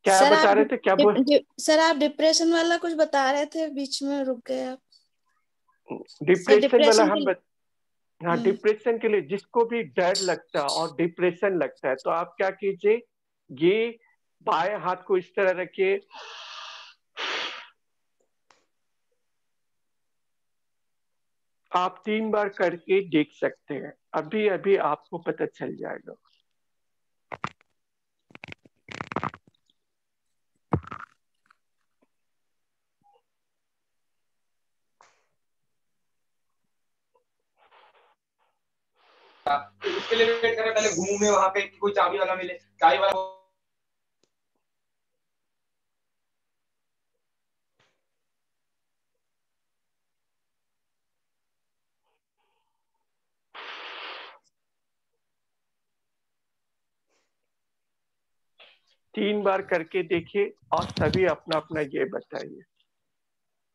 B: क्या बता रहे थे? क्या बोल?
D: सर आप डिप्रेशन वाला कुछ बता रहे थे, बीच में रुक गए आप।
B: डिप्रेशन वाला हम हाँ, डिप्रेशन के लिए जिसको भी डर लगता है और डिप्रेशन लगता है तो आप क्या कीजिए, ये बाएं हाथ को इस तरह रखिए, आप 3 बार करके देख सकते हैं, अभी अभी आपको पता चल जाएगा।
O: इसके लिए वेट करें, पहले घूमूं मैं वहां पे, कोई चाबी वाला मिले, चाबी वाला।
B: तीन बार करके देखिए और सभी अपना अपना ये बताइए।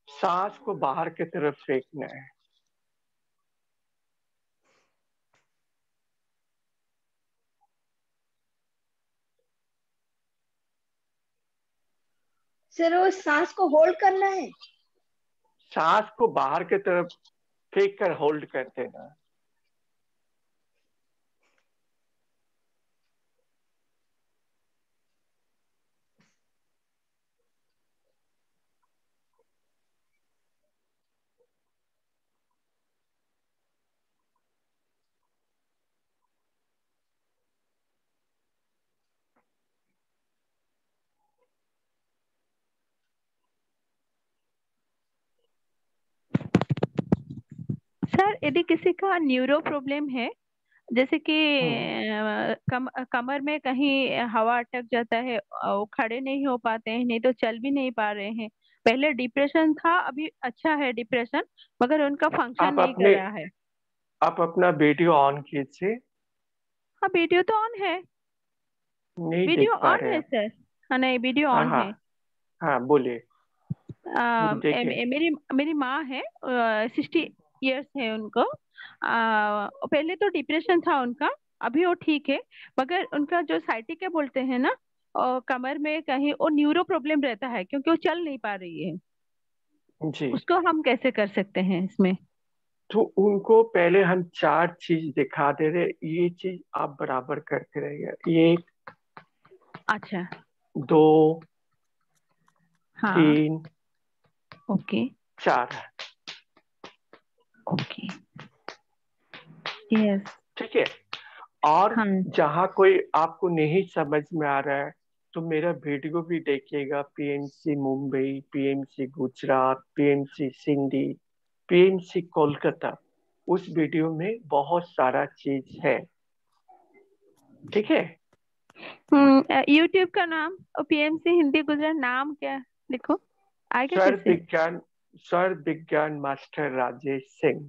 B: सांस को बाहर की तरफ फेंकना है।
P: सर वो सांस को होल्ड करना है?
B: सांस को बाहर की तरफ फेंक कर होल्ड कर देना।
C: सर यदि किसी का न्यूरो प्रॉब्लम है, जैसे कि कमर में कहीं हवा अटक जाता है, वो खड़े नहीं हो पाते हैं, नहीं तो चल भी नहीं पा रहे हैं, पहले डिप्रेशन था अभी अच्छा है डिप्रेशन, मगर उनका फंक्शन नहीं कर रहा है।
B: आप अपना वीडियो ऑन कीजिए।
C: हाँ वीडियो तो ऑन है,
B: नहीं
C: वीडियो
B: देख पा
C: ऑन
B: रहे
C: है सर। हाँ नहीं वीडियो ऑन है।
B: हाँ बोलिए।
C: मेरी माँ है, 60 इयर्स है उनको। पहले तो डिप्रेशन था उनका, अभी वो ठीक है, मगर उनका जो साइटिका बोलते हैं ना, कमर में कहीं वो न्यूरो प्रॉब्लम रहता है क्योंकि वो चल नहीं पा रही है
B: जी।
C: उसको हम कैसे कर सकते हैं इसमें?
B: तो उनको पहले हम 4 चीज दिखा दे रहे, ये चीज आप बराबर करते रहिए। 1
C: अच्छा
B: 2
C: हाँ
B: 3
C: ओके
B: 4
C: ओके यस
B: ठीक है। और जहाँ कोई आपको नहीं समझ में आ रहा है तो मेरा वीडियो भी देखिएगा, PMC Mumbai, PMC Gujarat, PMC Sindhi, PMC Kolkata, उस वीडियो में बहुत सारा चीज है। ठीक है।
C: यूट्यूब का नाम और PMC हिंदी गुजरात नाम क्या लिखो आगे कैसे?
B: स्वर विज्ञान मास्टर राजेश सिंह।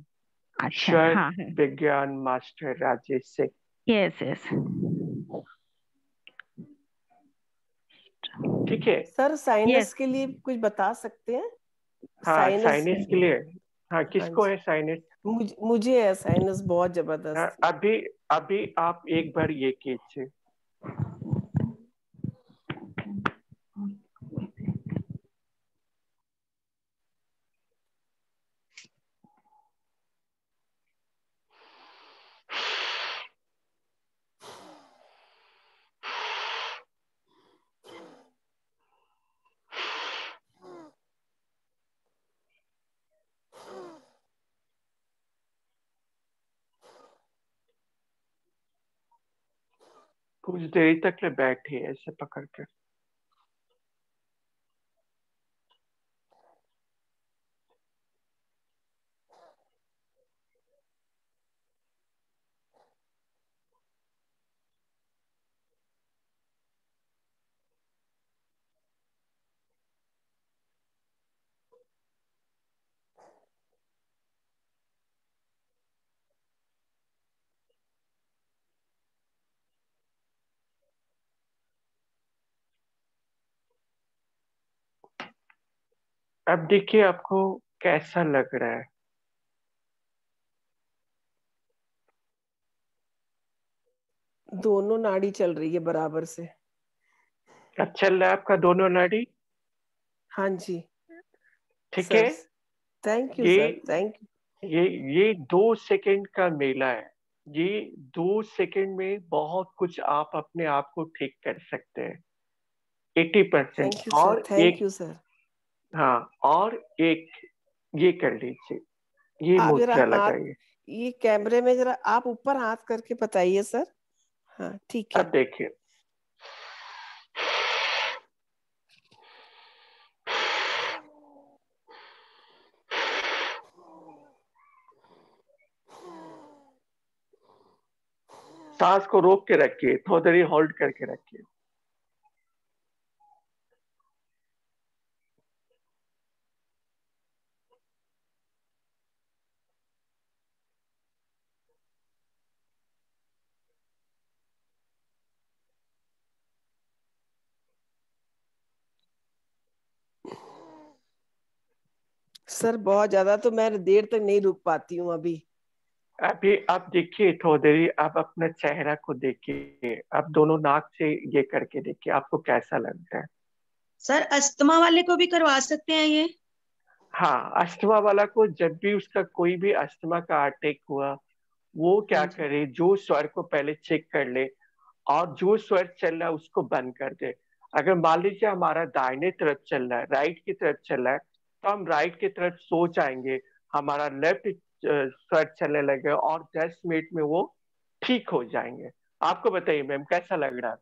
C: अच्छा,
B: स्वर
C: हाँ है।
B: विज्ञान master Rajesh Singh.
C: Yes yes.
B: ठीक है
N: सर साइनस के लिए कुछ बता सकते हैं?
B: हाँ, साइनस के लिए। हाँ, किसको है साइनस?
N: मुझे है साइनस बहुत जबरदस्त।
B: अभी अभी आप एक बार ये कीजिए। कुछ देर तक ले बैठे ऐसे पकड़ कर। अब देखिए आपको कैसा लग रहा है?
N: दोनों नाड़ी चल रही है बराबर से।
B: अब चल रहा है आपका दोनों नाड़ी?
N: हाँ जी।
B: ठीक
N: सर,
B: है।
N: Thank you sir, thank you.
B: ये 2 सेकंड का मेला है। ये 2 सेकंड में बहुत कुछ आप अपने आप को ठीक कर सकते हैं 80%।
N: Thank you sir, thank you sir.
B: हाँ, और एक ये कर लीजिए, ये
N: आप जरा
B: मुद्रा
N: हाथ
B: लगाइए।
N: ये कैमरे में जरा आप ऊपर हाथ करके बताइए सर। हाँ ठीक है।
B: अब देखिए, सांस को रोक के रखिए, थोड़ी देर होल्ड करके रखिए।
N: सर बहुत ज्यादा तो मैं देर तक नहीं रुक पाती हूँ अभी।
B: अभी आप देखिए, थोड़ी देरी आप अपने चेहरा को देखिए, आप दोनों नाक से ये करके देखिए, आपको कैसा लगता है?
L: सर अस्थमा वाले को भी करवा सकते हैं ये?
B: हाँ, अस्थमा वाला को जब भी उसका कोई भी अस्थमा का अटैक हुआ, वो क्या करे, जो स्वर को पहले चेक कर ले और जो स्वर चल रहा है उसको बंद कर दे। अगर मान लीजिए हमारा दाहिने तरफ चल रहा है, राइट की तरफ चल रहा है, तो हम राइट की तरफ सो जाएंगे, हमारा लेफ्ट स्वर चलने लगे और 10 मिनट में वो ठीक हो जाएंगे। आपको बताइए मैम, कैसा लग रहा है?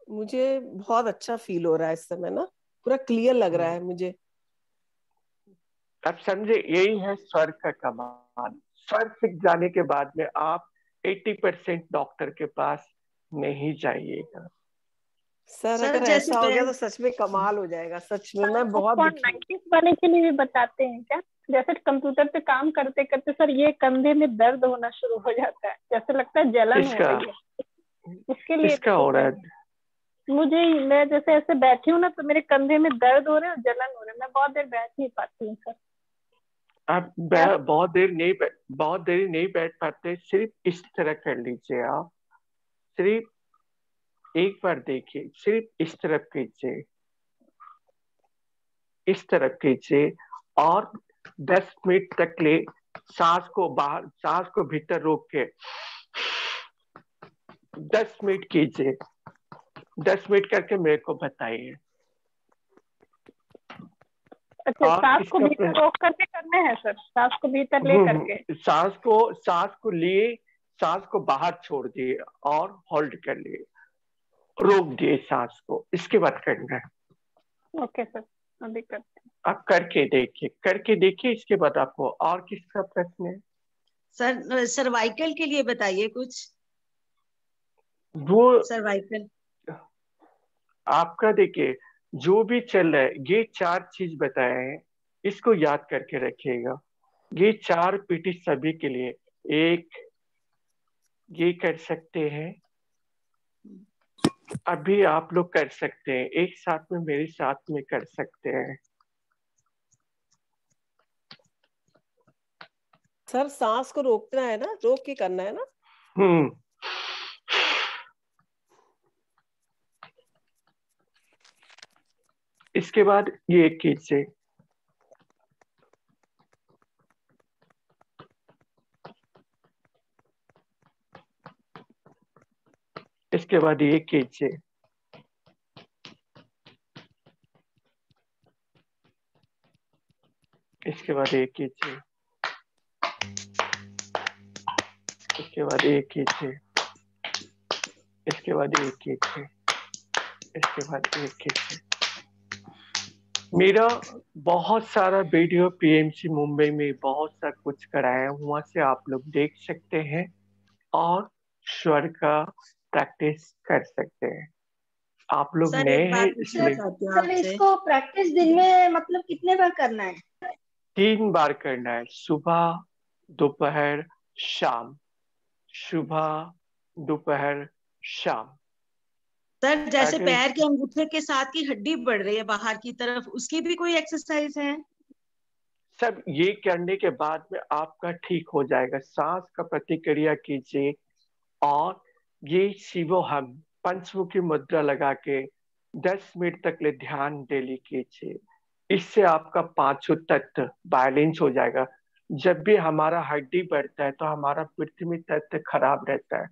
N: मुझे बहुत अच्छा फील हो रहा है इस समय ना, पूरा क्लियर लग रहा है मुझे।
B: अब समझे, यही है स्वर का कमाल। स्वर सीख जाने के बाद में आप 80% डॉक्टर के पास नहीं जाइएगा।
N: सर अगर ऐसा हो गया तो सच में कमाल हो जाएगा। सच में मैं बहुत दुखी।
C: वाले के लिए भी बताते हैं क्या? जैसे कंप्यूटर पे काम करते करते सर ये कंधे में दर्द होना शुरू हो जाता है, जैसे लगता है जलन हो रही है, इसके लिए
B: इसका हो रहा है?
C: मुझे, मैं जैसे ऐसे बैठी हूँ ना तो मेरे कंधे में दर्द हो रहे हैं और जलन हो रहा है, मैं बहुत देर बैठ नहीं पाती हूँ सर।
B: आप बहुत देर नहीं बैठ पाते, सिर्फ इस तरह कर लीजिए। आप सिर्फ एक बार देखिए, सिर्फ इस तरफ कीजिए, इस तरफ कीजिए और 10 मिनट तक ले सांस को बाहर, सांस को भीतर रोक के 10 मिनट कीजिए। 10 मिनट करके मेरे को बताइए।
C: अच्छा, सांस को भीतर रोक करके करना है सर? सांस को भीतर ले करके
B: सांस को लिए, सांस को बाहर छोड़ दिए और होल्ड कर लिए, रोक दिए सांस को, इसके बाद करना है।
C: Okay sir.
Q: अभी करते हैं।
B: आप करके देखिए इसके बाद आपको और किसका प्रश्न है?
L: सर सर्वाइकल के लिए बताइए कुछ।
B: वो
L: सर्वाइकल
B: आपका देखिए जो भी चल रहा है, ये 4 चीज बताए हैं, इसको याद करके रखिएगा। ये 4 पीटी सभी के लिए। एक ये कर सकते हैं, अभी आप लोग कर सकते हैं, एक साथ में मेरे साथ में कर सकते हैं।
N: सर सांस को रोकना है ना, रोक के करना है ना।
B: इसके बाद ये कीजिए, इसके बाद ये कीजिए, इसके बाद ये कीजिए, इसके बाद ये कीजिए, इसके बाद ये कीजिए, इसके बाद ये कीजिए। मेरा बहुत सारा वीडियो पीएमसी मुंबई में बहुत सा कुछ कराया, वहां से आप लोग देख सकते हैं और स्वर का प्रैक्टिस कर सकते हैं। आप लोग
L: सर
B: नए
L: एक
B: हैं
L: बात पूछना
B: इसलिए
L: चाहती हूँ
P: सर
L: आपसे।
P: इसको प्रैक्टिस दिन में मतलब कितने बार करना है?
B: 3 बार करना है, सुबह दोपहर शाम, सुबह दोपहर शाम।
L: सर जैसे
B: अगर
L: पैर के अंगूठे के साथ की हड्डी बढ़ रही है बाहर की तरफ, उसकी भी कोई एक्सरसाइज है?
B: सब ये करने के बाद में आपका ठीक हो जाएगा। सांस का प्रतिक्रिया कीजिए और ये शिवोहम पंचमुखी मुद्रा लगा के 10 मिनट तक ले ध्यान डेली कीजिए। इससे आपका पांचों तत्व बैलेंस हो जाएगा। जब भी हमारा हड्डी बढ़ता है तो हमारा पृथ्वी तत्व खराब रहता है,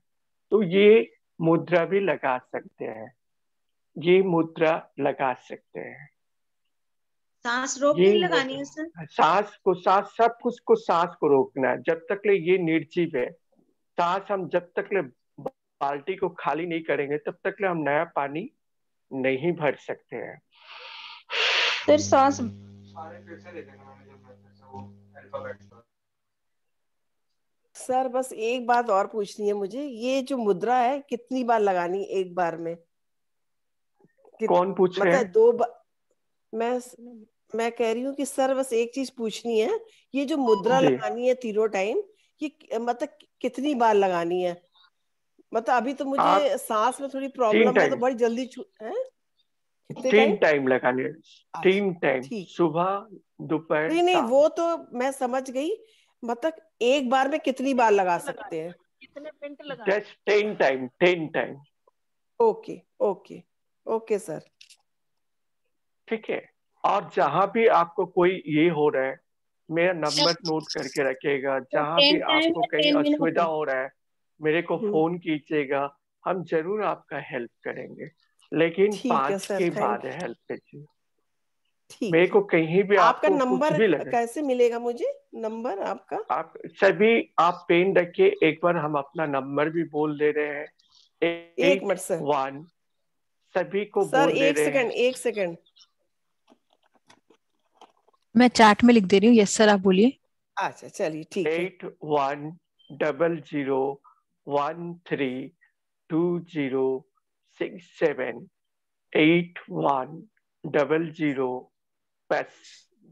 B: तो ये मुद्रा भी लगा सकते हैं, ये मुद्रा लगा सकते हैं।
L: सांस रोक
B: ये
L: के लगानी है सर?
B: सांस सब कुछ को सांस को रोकना है जब तक ले ये निर्जीव है। सांस हम जब तक ले बाल्टी को खाली नहीं करेंगे तब तक ले हम नया पानी नहीं भर सकते हैं।
D: सर सांस
N: सर बस एक बात और पूछनी है मुझे, ये जो मुद्रा है कितनी बार लगानी एक बार में?
B: कौन पूछ रहे हैं?
N: मतलब 2 बार? मैं कह रही हूँ कि सर बस एक चीज पूछनी है, ये जो मुद्रा
B: जी।
N: लगानी है तीनों टाइम, ये मतलब कितनी बार लगानी है? मतलब अभी तो मुझे
B: आप
N: सांस में थोड़ी
B: 3
N: प्रॉब्लम है, तो
B: टाइम
N: बड़ी जल्दी है। कितने
B: 3
N: टाइम?
B: टाइम लगाने हैं, 3 टाइम,
N: ठीक।
B: सुबह दोपहर
N: नहीं
B: शाम।
N: वो तो मैं समझ गई, मतलब एक बार में कितनी बार लगा सकते हैं?
M: कितने मिनट लगा?
B: Just 10 time, 10 time.
N: Okay okay okay sir.
B: ठीक है। और जहां भी आपको कोई ये हो रहा है, मेरा नंबर नोट करके रखिएगा। जहां भी
D: 10 टाइम
B: आपको
D: में
B: कहीं
D: 10
B: असुविधा
D: मिनट।
B: हो रहा है मेरे को फोन कीजिएगा, हम जरूर आपका हेल्प करेंगे, लेकिन
N: ठीक है
B: 5
N: सर,
B: के
N: थैंक
B: बाद
N: यू।
B: हेल्प कीजिए।
N: ठीक
B: मेरे
N: है।
B: को कहीं भी
N: आपका
B: आपको कुछ
N: नंबर
B: भी लगे,
N: कैसे मिलेगा मुझे? नंबर आपका?
B: आप सभी आप पेन रखिए, एक बार हम अपना नंबर भी बोल दे रहे हैं।
N: एक मिनट सर।
B: 81 सभी को
N: सर
B: बोल दे
N: एक
B: रहे हैं।
N: सेकंड, एक सेकंड।
K: मैं चैट में लिख दे रही हूँ। यस सर, आप बोलिए।
N: अच्छा चलिए ठीक है।
B: 8100132067 8100, बस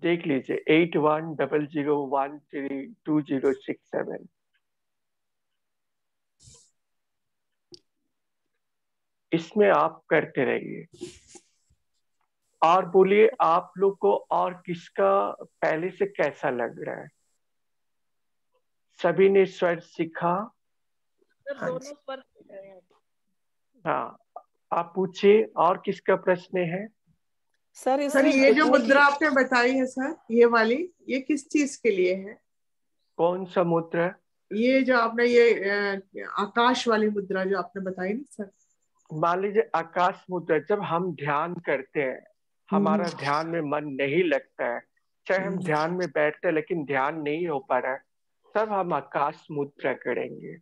B: देख लीजिए 8100132067। इसमें आप करते रहिए। और बोलिए आप लोग को और किसका पहले से कैसा लग रहा है? सभी ने स्वर सीखा?
M: सर दोनों स्वर सीख रहे हैं।
B: हाँ, आप पूछिए और किसका प्रश्न है?
N: सर
R: सर ये जो मुद्रा आपने बताई है सर, ये वाली, ये किस चीज के लिए है?
B: कौन सा मुद्रा?
R: ये जो आपने ये आकाश वाली मुद्रा जो आपने बताई ना सर।
B: मान लीजिए आकाश मुद्रा, जब हम ध्यान करते हैं हमारा ध्यान में मन नहीं लगता है, चाहे हम ध्यान में बैठते हैं लेकिन ध्यान नहीं हो पा रहा है, तब हम आकाश मुद्रा करेंगे।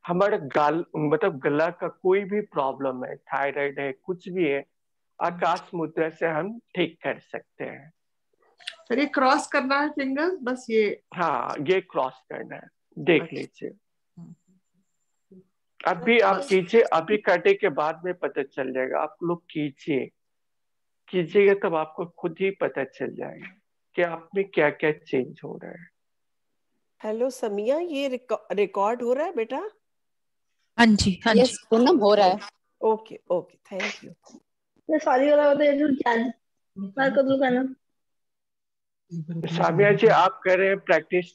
B: हमारा मतलब गला का कोई भी प्रॉब्लम है, थायराइड है, कुछ भी है, आकाश मुद्रा से हम ठीक कर सकते हैं।
R: सर ये क्रॉस करना है फिंगर्स, बस ये?
B: हाँ, ये क्रॉस करना है, देख लीजिए। अभी आप कीजिए, अभी करने के बाद में पता चल जाएगा। आप लोग कीजिएगा तब आपको खुद ही पता चल जाएगा कि आप में क्या क्या चेंज हो रहा है।
N: हेलो समिया, ये रिकॉर्ड हो रहा है बेटा?
K: हाँ जी, हाँ
A: यस
K: जी।
A: पूनम, हो रहा है।
N: Okay okay, thank you.
P: मैं सॉरी वाला होता है जो जान बात कर दूं ना।
B: सामिया जी, आप कर रहे हैं प्रैक्टिस?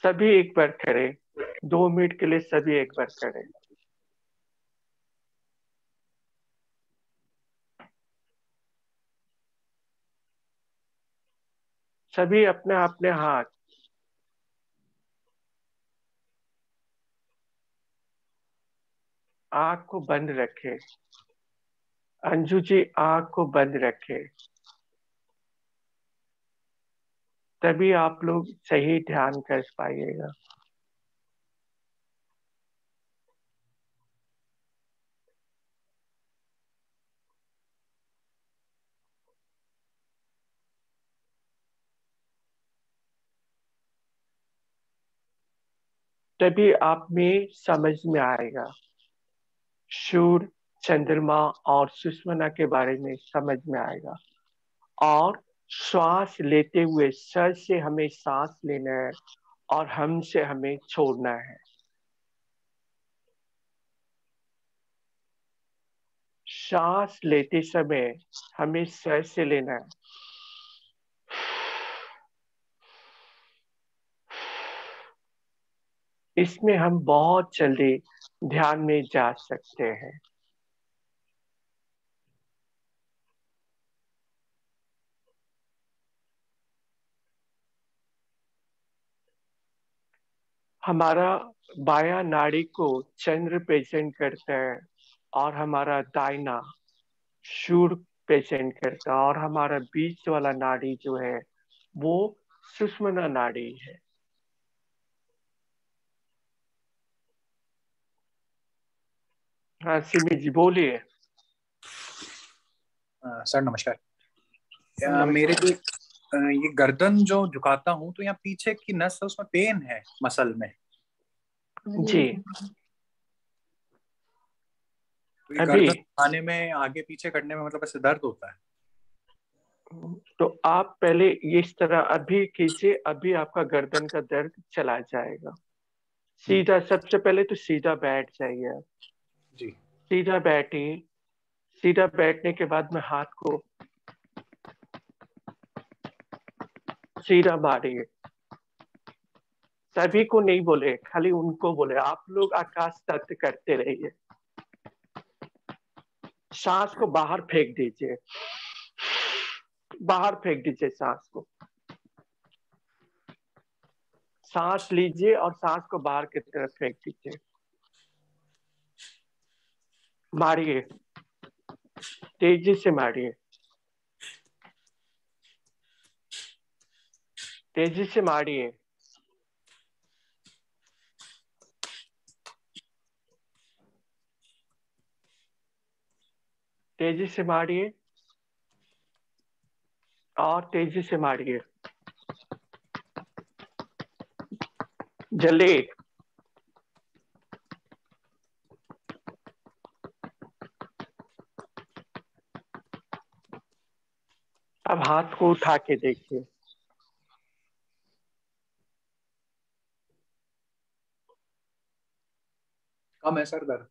B: सभी एक बार करें, 2 मिनट के लिए सभी एक बार करें। सभी अपने अपने हाथ आंख को बंद रखे। अंजू जी आंख को बंद रखे, तभी आप लोग सही ध्यान कर पाइएगा। तभी आप में समझ में आएगा, सूर्य, चंद्रमा और सुषुम्ना के बारे में समझ में आएगा। और श्वास लेते हुए सर से हमें सांस लेना है और हम से हमें छोड़ना है। सांस लेते समय हमें सर से लेना है, इसमें हम बहुत जल्दी ध्यान में जा सकते हैं। हमारा बायां नाड़ी को चंद्र प्रेजेंट करता है और हमारा दाहिना सूर्य प्रेजेंट करता है, और हमारा बीच वाला नाड़ी जो है वो सुषुम्ना नाड़ी है। हाँ सिमी जी बोलिए।
Q: सर नमस्कार। मेरे को ये गर्दन जो झुकाता हूँ तो यहाँ पीछे की नस है उसमें पेन है, मसल में
B: जी।
Q: तो ये गर्दन झुकाने में, आगे पीछे करने में मतलब ऐसे दर्द होता है।
B: तो आप पहले इस तरह अभी कीजिए, अभी आपका गर्दन का दर्द चला जाएगा। सीधा, सबसे पहले तो सीधा बैठ जाइए आप।
Q: जी।
B: सीधा बैठिए। सीधा बैठने के बाद में हाथ को सीधा मारिए। सभी को नहीं बोले, खाली उनको बोले। आप लोग आकाश तत्व करते रहिए। सांस को बाहर फेंक दीजिए, बाहर फेंक दीजिए सांस को। सांस लीजिए और सांस को बाहर की तरफ फेंक दीजिए। मारिए, तेजी से मारिए, तेजी से मारिए। तेजी से मारिए और तेजी से मारिए, जल्दी। अब हाथ को उठा के देखिए।
Q: कम है सर दर्द।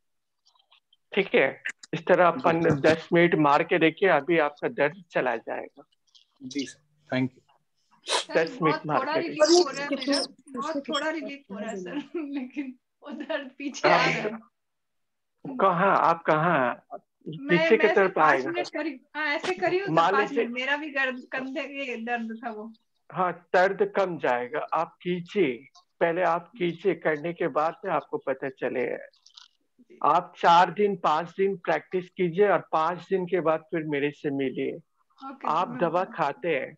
B: ठीक है, इस तरह अपन 10 मिनट मार के देखिए, अभी आपका दर्द चला जाएगा।
Q: जी सर, थैंक यू।
B: 10 मिनट मार के देखिए।
S: बहुत थोड़ा रिलीफ हो रहा है सर, लेकिन वो दर्द पीछे आ रहा है।
B: कहाँ आप कहाँ पीछे की तरफ
S: 5
B: आएगा?
S: मिनट करी, हाँ ऐसे करी हूँ तो
B: मान
S: 5
B: लीजिए,
S: मिनट मेरा भी कंधे के दर्द था वो।
B: हाँ दर्द कम जाएगा। आप कीजिए, पहले आप कीजिए, करने के बाद में आपको पता चले आप 4 दिन 5 दिन प्रैक्टिस कीजिए और 5 दिन के बाद फिर मेरे से मिलिए। आप दवा खाते हैं,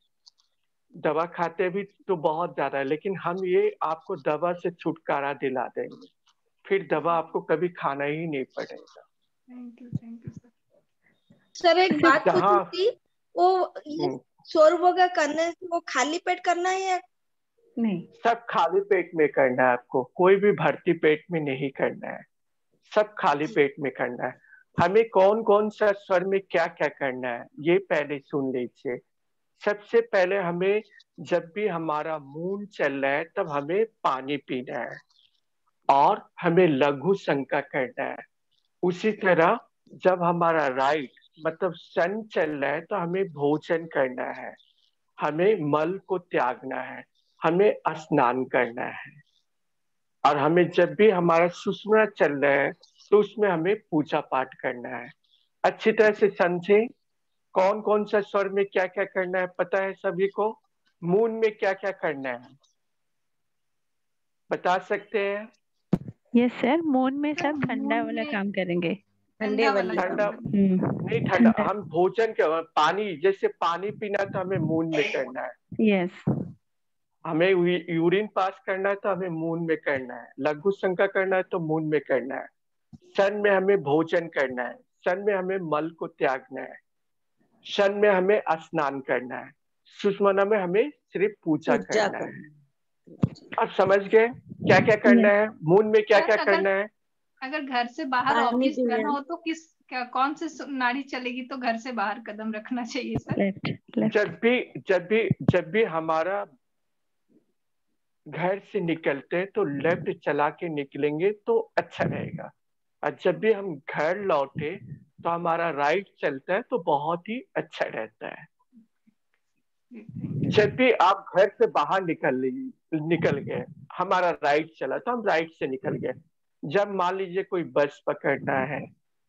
B: दवा खाते भी तो बहुत ज्यादा है, लेकिन हम ये आपको दवा से छुटकारा दिला देंगे, फिर दवा आपको कभी खाना ही नहीं पड़ेगा।
S: Thank you sir.
P: सर एक बात
B: जहाँ
P: पूछी थी, वो ये शोर वगैरह करने से वो खाली पेट करना है या
C: नहीं?
B: सब खाली पेट में करना है आपको, कोई भी भर्ती पेट में नहीं करना है, सब खाली पेट में करना है। हमें कौन कौन सा स्वर में क्या क्या करना है ये पहले सुन लीजिए। सबसे पहले हमें जब भी हमारा मून चल रहा है तब हमें पानी पीना है और हमें लघु शंका करना है। उसी तरह जब हमारा राइट मतलब सन चल रहा है तो हमें भोजन करना है, हमें मल को त्यागना है, हमें स्नान करना है, और हमें जब भी हमारा सुषुम्ना चल रहा है तो उसमें हमें पूजा पाठ करना है। अच्छी तरह से समझे कौन कौन सा स्वर में क्या क्या करना है, पता है सभी को? मून में क्या क्या करना है बता सकते हैं?
C: यस सर, मून में सब ठंडा वाला काम करेंगे।
L: ठंडे वाला
B: ठंडा नहीं, ठंडा हम भोजन के पानी, जैसे पानी पीना तो हमें मून में करना है।
C: यस।
B: हमें यूरिन पास करना है तो हमें मून में करना है, लघु शंका करना है तो मून में करना है। सन में हमें भोजन करना है, सन में हमें मल को त्यागना है, शन में हमें स्नान करना है, सुषुम्ना में हमें सिर्फ पूजा करना है। आप समझ गए क्या क्या करना है? मून में क्या क्या करना है?
S: अगर घर से बाहर ऑफिस जाना हो तो कौन से नाड़ी चलेगी, तो घर से बाहर कदम रखना चाहिए सर?
B: जब भी हमारा घर से निकलते हैं तो लेफ्ट चला के निकलेंगे तो अच्छा रहेगा, और जब भी हम घर लौटे तो हमारा राइट चलता है तो बहुत ही अच्छा रहता है। जब भी आप घर से बाहर निकल गए, हमारा राइट चला तो हम राइट से निकल गए। जब मान लीजिए कोई बस पकड़ना है,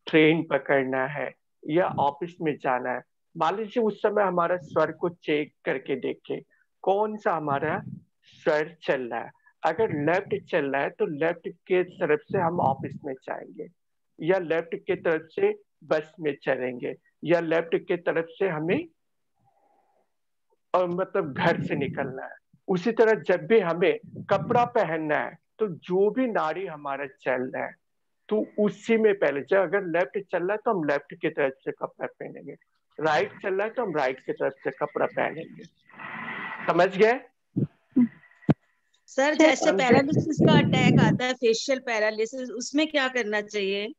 B: ट्रेन पकड़ना है या ऑफिस में जाना है, मान लीजिए उस समय हमारा स्वर को चेक करके देखें कौन सा हमारा स्वर चल रहा है। अगर लेफ्ट चल रहा है तो लेफ्ट के तरफ से हम ऑफिस में जाएंगे, या लेफ्ट के तरफ से बस में चलेंगे, या लेफ्ट के तरफ से हमें और मतलब घर से निकलना है। उसी तरह जब भी हमें कपड़ा पहनना है तो जो भी नाड़ी हमारा चल रहा है तो उसी में पहले, जब अगर लेफ्ट चल रहा है तो हम लेफ्ट की तरफ से कपड़ा पहनेंगे, राइट चल रहा है तो हम राइट की तरफ से कपड़ा पहनेंगे। समझ गए
L: सर? जैसे पैरालिसिस का अटैक आता है, फेशियल पैरालिसिस, उसमें क्या करना चाहिए?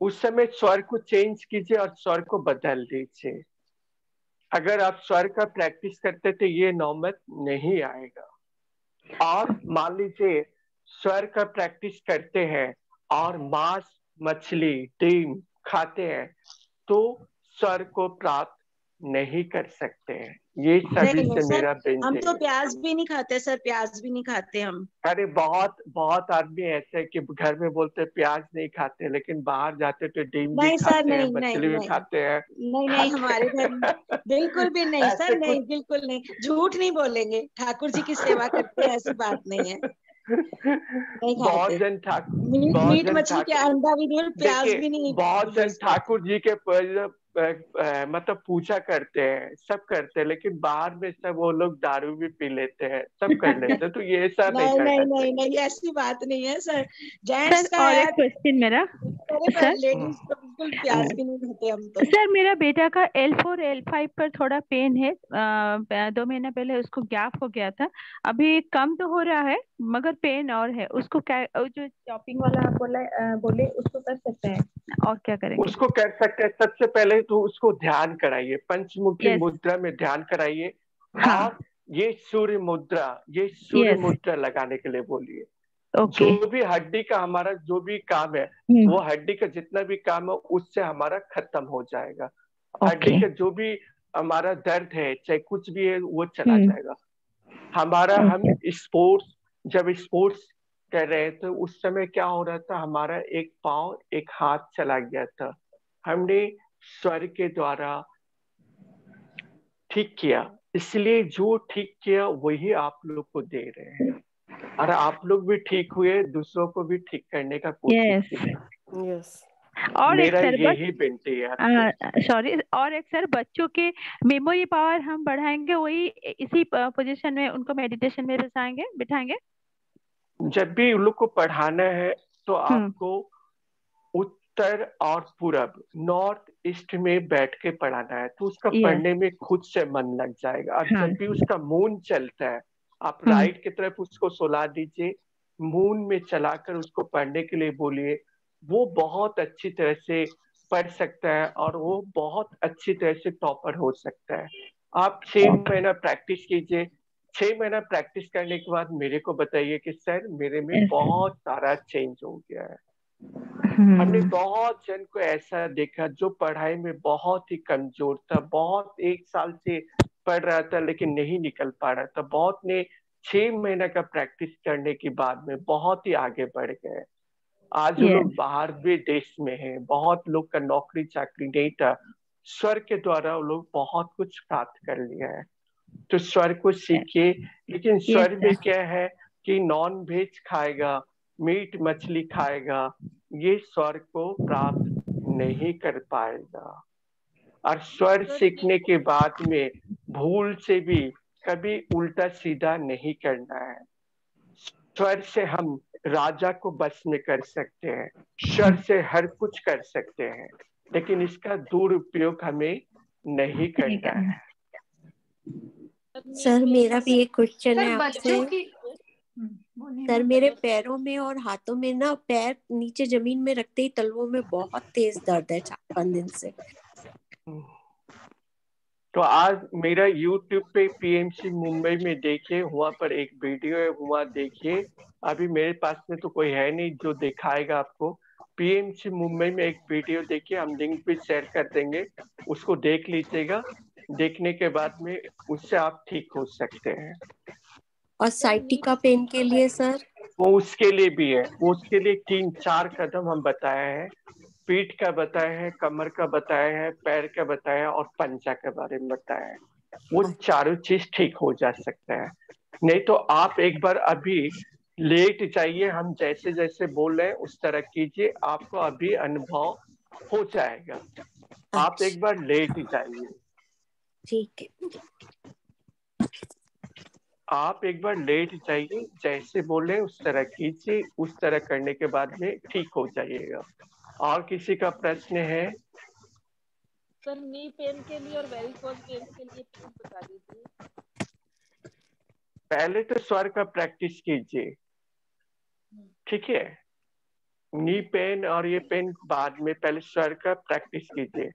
B: उस समय स्वर को चेंज कीजिए और स्वर को बदल दीजिए। अगर आप स्वर का प्रैक्टिस करते तो ये नौबत नहीं आएगा। और मान लीजिए स्वर का प्रैक्टिस करते हैं और मांस मछली डिम खाते हैं तो स्वर को प्राप्त नहीं कर सकते हैं। ये सभी से मेरा
L: हम
B: विनती
L: तो
B: है।
L: प्याज भी नहीं खाते सर, प्याज भी नहीं खाते हम।
B: अरे बहुत आदमी ऐसे है कि घर में बोलते प्याज नहीं खाते, लेकिन बाहर जाते तो डिम भी
L: नहीं सर,
B: खाते हैं,
L: नहीं
B: मछली भी खाते हैं।
L: नहीं हमारे घर में बिल्कुल भी नहीं
B: ऐसे
L: सर, नहीं बिल्कुल नहीं, झूठ नहीं बोलेंगे, ठाकुर जी की सेवा करते हैं, ऐसी बात नहीं है। नहीं
B: बहुत
L: खाते
B: जन
L: मीट मछली के अंडा भी नहीं, प्याज भी नहीं।
B: बहुत जन ठाकुर जी के मतलब पूजा करते हैं, सब करते हैं, लेकिन बाहर में सब वो लोग दारू भी पी लेते हैं, सब कर लेते हैं, तो ये ऐसा नहीं करना
L: नहीं ऐसी बात नहीं है सर। जेंट्स का
C: और
L: है,
C: एक क्वेश्चन मेरा सर,
L: लेडीज को बिल्कुल प्याज भी नहीं खाते हम तो।
C: सर मेरा बेटा का L4 L5 पर थोड़ा पेन है, 2 महीना पहले उसको गैप हो गया था, अभी कम तो हो रहा है मगर पेन और है। उसको क्या जो चॉपिंग वाला आप बोले उसको कर सकते हैं और क्या करेंगे?
B: उसको कर सकते हैं। सबसे पहले तो उसको ध्यान कराइए, पंचमुखी मुद्रा में ध्यान कराइए।
C: हाँ।
B: और ये सूर्य मुद्रा लगाने के लिए बोलिए। जो भी हड्डी का हमारा जो भी काम है वो हड्डी का जितना भी काम है उससे हमारा खत्म हो जाएगा। हड्डी का जो भी हमारा दर्द है चाहे कुछ भी है वो चला जाएगा हमारा। हम जब स्पोर्ट्स कर रहे थे उस समय क्या हो रहा था, हमारा एक पाँव एक हाथ चला गया था, हमने स्वर के द्वारा ठीक किया, इसलिए जो ठीक किया वही आप लोग को दे रहे हैं, और आप लोग भी ठीक हुए, दूसरों को भी ठीक करने का कोशिश कीजिए।
N: यस
C: और एक
B: मेरा
C: सर
B: यही विनती है आपसे।
C: सॉरी, और एक सर बच्चों के मेमोरी पावर हम बढ़ाएंगे, वही इसी पोजीशन में उनको मेडिटेशन में बिठाएंगे।
B: जब भी उन लोग को पढ़ाना है तो आपको उत्तर और पूरब, नॉर्थ ईस्ट में बैठ के पढ़ाना है, तो उसका पढ़ने में खुद से मन लग जाएगा। और जब भी उसका मून चलता है, आप राइट की तरफ उसको सुला दीजिए, मून में चलाकर उसको पढ़ने के लिए बोलिए, वो बहुत अच्छी तरह से पढ़ सकता है और वो बहुत अच्छी तरह से टॉपर हो सकता है। आप 6 महीना प्रैक्टिस कीजिए। 6 महीना प्रैक्टिस करने के बाद मेरे को बताइए कि सर मेरे में बहुत सारा चेंज हो गया है। हमने बहुत जन को ऐसा देखा जो पढ़ाई में बहुत ही कमजोर था, बहुत 1 साल से पढ़ रहा था लेकिन नहीं निकल पा रहा था, बहुत ने 6 महीने का प्रैक्टिस करने के बाद में बहुत ही आगे बढ़ गए। आज वो लोग बाहर भी देश में हैं, बहुत लोग का नौकरी चाकरी नहीं था, स्वर के द्वारा वो लोग बहुत कुछ प्राप्त कर लिया है। तो स्वर को सीखिए, लेकिन स्वर में क्या है कि नॉन वेज खाएगा, मीट मछली खाएगा, ये स्वर को प्राप्त नहीं कर पाएगा। और स्वर सीखने के बाद में भूल से भी कभी उल्टा सीधा नहीं करना है। स्वर से हम राजा को बस में कर सकते हैं, स्वर से हर कुछ कर सकते हैं, लेकिन इसका दुरुपयोग हमें नहीं करना है।
T: सर मेरा भी एक क्वेश्चन है आपसे। सर मेरे पैरों में और हाथों में ना, पैर नीचे जमीन में रखते ही तलवों में बहुत तेज दर्द है 4-5 दिन से।
B: तो आज मेरा YouTube पे PMC मुंबई में देखिए, वहाँ पर एक वीडियो है, वहाँ देखिए। अभी मेरे पास में तो कोई है नहीं जो दिखाएगा आपको। PMC मुंबई में एक वीडियो देखिए, हम लिंक पे शेयर कर देंगे, उसको देख लीजिएगा। देखने के बाद में उससे आप ठीक हो सकते हैं।
T: और साइटिका पेन के लिए सर?
B: वो उसके लिए भी है, वो उसके लिए 3-4 कदम हम बताए हैं। पीठ का बताया है, कमर का बताया है, पैर का बताया है और पंजा के बारे में बताया है। वो चारों चीज ठीक हो जा सकता है। नहीं तो आप एक बार अभी लेट जाइए, हम जैसे जैसे बोल रहे हैं उस तरह कीजिए, आपको अभी अनुभव हो जाएगा। आप एक बार लेट जाइए।
T: ठीक है।
B: आप एक बार लेट जाइए, जैसे बोल रहे हैं उस तरह कीजिए, उस तरह करने के बाद में ठीक हो जाइएगा। और किसी का प्रश्न है?
M: सर नी पेन के लिए और वेरिकोज पेन के लिए प्लीज बता दीजिए।
B: पहले तो स्वर का प्रैक्टिस कीजिए, ठीक है? नी पेन और ये पेन बाद में, पहले स्वर का प्रैक्टिस कीजिए।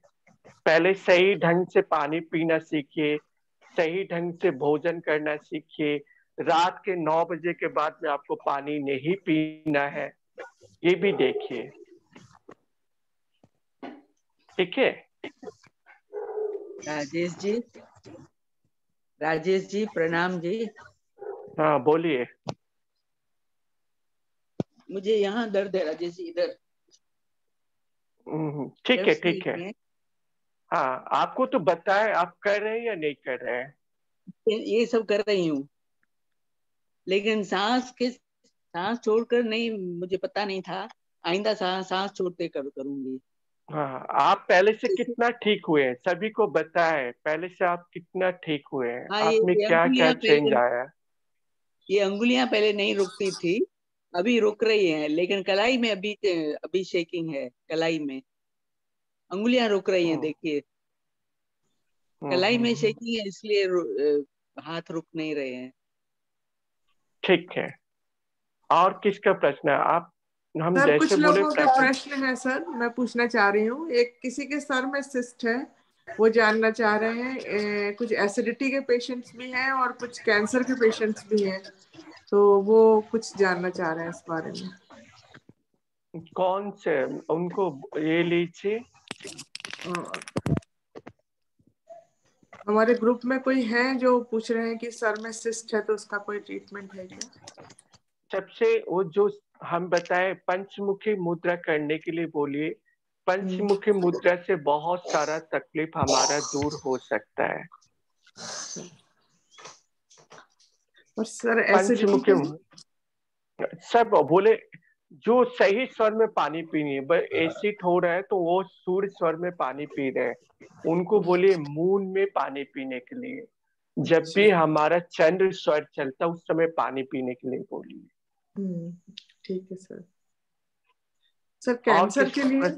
B: पहले सही ढंग से पानी पीना सीखिए, सही ढंग से भोजन करना सीखिए। रात के 9 बजे के बाद में आपको पानी नहीं पीना है, ये भी देखिए, ठीक है?
J: राजेश जी प्रणाम जी।
B: हाँ बोलिए।
J: मुझे यहाँ दर्द है राजेश जी, इधर।
B: ठीक है ठीक है। हाँ आपको तो बताए, आप कर रहे हैं या नहीं कर रहे हैं?
J: ये सब कर रही हूँ, लेकिन सांस छोड़कर नहीं, मुझे पता नहीं था। आइंदा सांस छोड़ते करूंगी।
B: हाँ, आप पहले से कितना ठीक हुए हैं? सभी को बताएं पहले से आप कितना ठीक हुए हैं।
J: हाँ,
B: आप में क्या क्या चेंज आया?
J: ये अंगुलियां पहले नहीं रुकती थी, अभी रुक रही हैं, लेकिन कलाई में अभी शेकिंग है। कलाई में अंगुलियां रुक रही हैं, देखिए कलाई में शेकिंग है, इसलिए हाथ रुक नहीं रहे हैं।
B: ठीक है। और किसका प्रश्न है? आप हम
R: सर
B: जैसे
R: कुछ
B: बोले
R: लोगों का प्रश्न है सर, मैं पूछना चाह रही हूँ। एक किसी के सर में सिस्ट है, वो जानना चाह रहे हैं। कुछ एसिडिटी के पेशेंट्स भी हैं और कुछ कैंसर के पेशेंट्स भी हैं, तो वो कुछ जानना चाह रहे हैं इस बारे में।
B: कौन से? उनको ये लीजिए।
R: हमारे ग्रुप में कोई है जो पूछ रहे हैं कि सर में सिस्ट है तो उसका कोई ट्रीटमेंट है क्या?
B: सबसे वो जो हम बताए पंचमुखी मुद्रा करने के लिए बोलिए। पंचमुखी मुद्रा से बहुत सारा तकलीफ हमारा दूर हो सकता है।
R: और सर
B: पंचमुखी सब बोले, जो सही स्वर में पानी पीनी है, एसिड हो रहा है तो वो सूर्य स्वर में पानी पी रहे हैं, उनको बोलिए मून में पानी पीने के लिए। जब भी हमारा चंद्र स्वर चलता उस समय पानी पीने के लिए बोलिए।
R: ठीक है सर। सर कैंसर के लिए?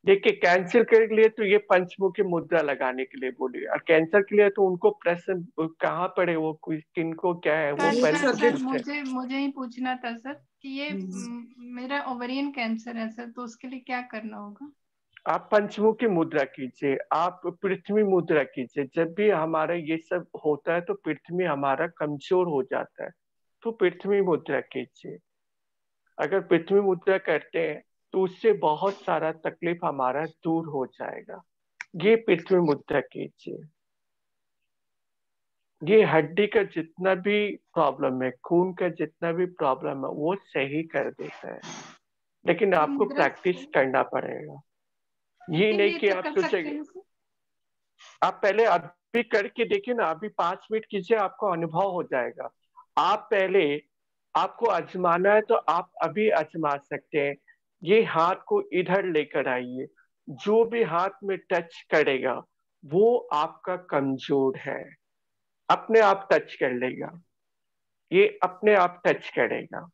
B: देखिए कैंसर के लिए तो ये पंचमुखी मुद्रा लगाने के लिए बोलिए, और कैंसर के लिए तो उनको प्रश्न कहाँ पड़े, वो किनको क्या है वो पहले
S: सर मुझे ही पूछना था सर कि ये मेरा ओवरियन कैंसर है सर, तो उसके लिए क्या करना होगा?
B: आप पंचमुखी मुद्रा कीजिए, आप पृथ्वी मुद्रा कीजिए। जब भी हमारा ये सब होता है तो पृथ्वी हमारा कमजोर हो जाता है, तो पृथ्वी मुद्रा कीजिए। अगर पृथ्वी मुद्रा करते हैं तो उससे बहुत सारा तकलीफ हमारा दूर हो जाएगा। ये पृथ्वी मुद्रा कीजिए। ये हड्डी का जितना भी प्रॉब्लम है, खून का जितना भी प्रॉब्लम है वो सही कर देता है, लेकिन आपको प्रैक्टिस करना पड़ेगा। ये नहीं कि आप सोचेंगे, आप पहले अभी करके देखिए ना, अभी 5 मिनट कीजिए, आपको अनुभव हो जाएगा। आप पहले, आपको आजमाना है तो आप अभी आजमा सकते हैं। ये हाथ को इधर लेकर आइए, जो भी हाथ में टच करेगा वो आपका कमजोर है, अपने आप टच कर लेगा, ये अपने आप टच करेगा,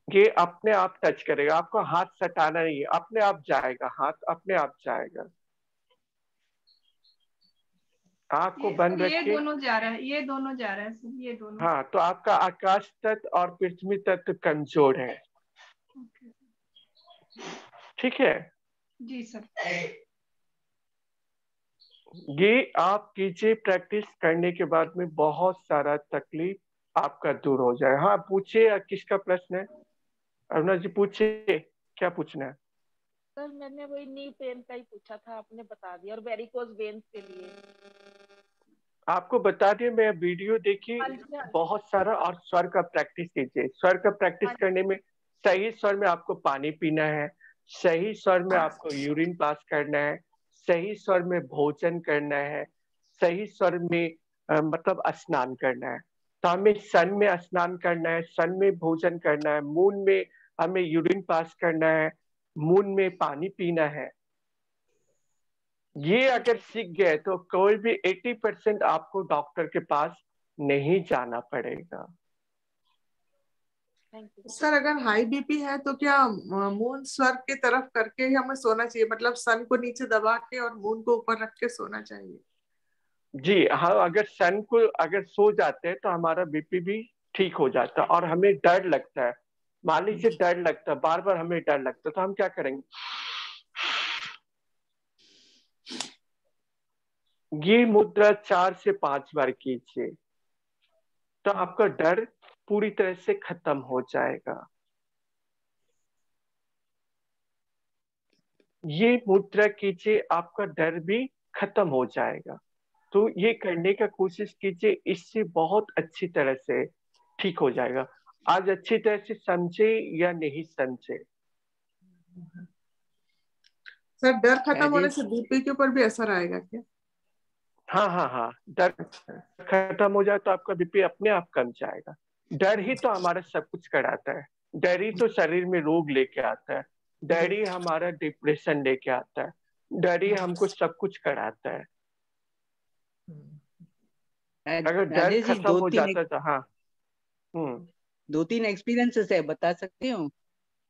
B: ये अपने आप टच करेगा, आपको हाथ सटाना नहीं है, अपने आप जाएगा, हाथ अपने आप जाएगा। आँख को बंद रखिए।
S: ये दोनों जा रहा है, ये दोनों जा रहा है सर, ये दोनों।
B: हाँ, तो आपका आकाश तत्व और पृथ्वी तत्व कमजोर है। ठीक है
S: जी सर।
B: ये आप कीजिए, प्रैक्टिस करने के बाद में बहुत सारा तकलीफ आपका दूर हो जाए। हाँ पूछिए, किसका प्रश्न है? अरुणा जी पूछिए, क्या पूछना है?
M: सर मैंने वही नी पेन का ही पूछा था, आपने बता दिया, और वेरिकोज वेन्स के लिए
B: आपको बता दिए। मैं वीडियो देखिए बहुत सारा, और स्वर का प्रैक्टिस कीजिए। स्वर का प्रैक्टिस करने में सही स्वर में आपको पानी पीना है, सही स्वर में आपको यूरिन पास करना है, सही स्वर में भोजन करना है, सही स्वर में मतलब स्नान करना है। तो हमें सन में स्नान करना है, सन में भोजन करना है, मून में हमें यूरिन पास करना है, मून में पानी पीना है। ये अगर सीख गए तो कोई भी 80% आपको डॉक्टर के पास नहीं जाना पड़ेगा।
R: सर अगर हाई बीपी है तो क्या मून स्वर की तरफ करके ही हमें सोना चाहिए, मतलब सन को नीचे दबा के और मून को ऊपर रख के सोना चाहिए?
B: जी हाँ, अगर सन को अगर सो जाते हैं तो हमारा बीपी भी ठीक हो जाता है। और हमें डर लगता है, मान लीजिए डर लगता है, बार बार हमें डर लगता है, तो हम क्या करेंगे? ये मुद्रा 4 से 5 बार कीजिए, तो आपका डर पूरी तरह से खत्म हो जाएगा। ये मुद्रा कीजिए, आपका डर भी खत्म हो जाएगा। तो ये करने का कोशिश कीजिए, इससे बहुत अच्छी तरह से ठीक हो जाएगा। आज अच्छी तरह से समझे या नहीं समझे?
R: सर डर खत्म होने से बीपी के ऊपर भी असर आएगा क्या?
B: हाँ हाँ हाँ, डर खत्म हो जाए तो आपका बीपी अपने आप कम जाएगा। डर ही तो हमारा सब कुछ कराता है, डर ही तो शरीर में रोग लेके आता है, डर ही हमारा डिप्रेशन लेके आता है, डर ही हमको सब कुछ कराता है। अगर डर खत्म हो जाता तो हाँ।
J: 2-3 एक्सपीरियंसेस है, बता सकती हूँ?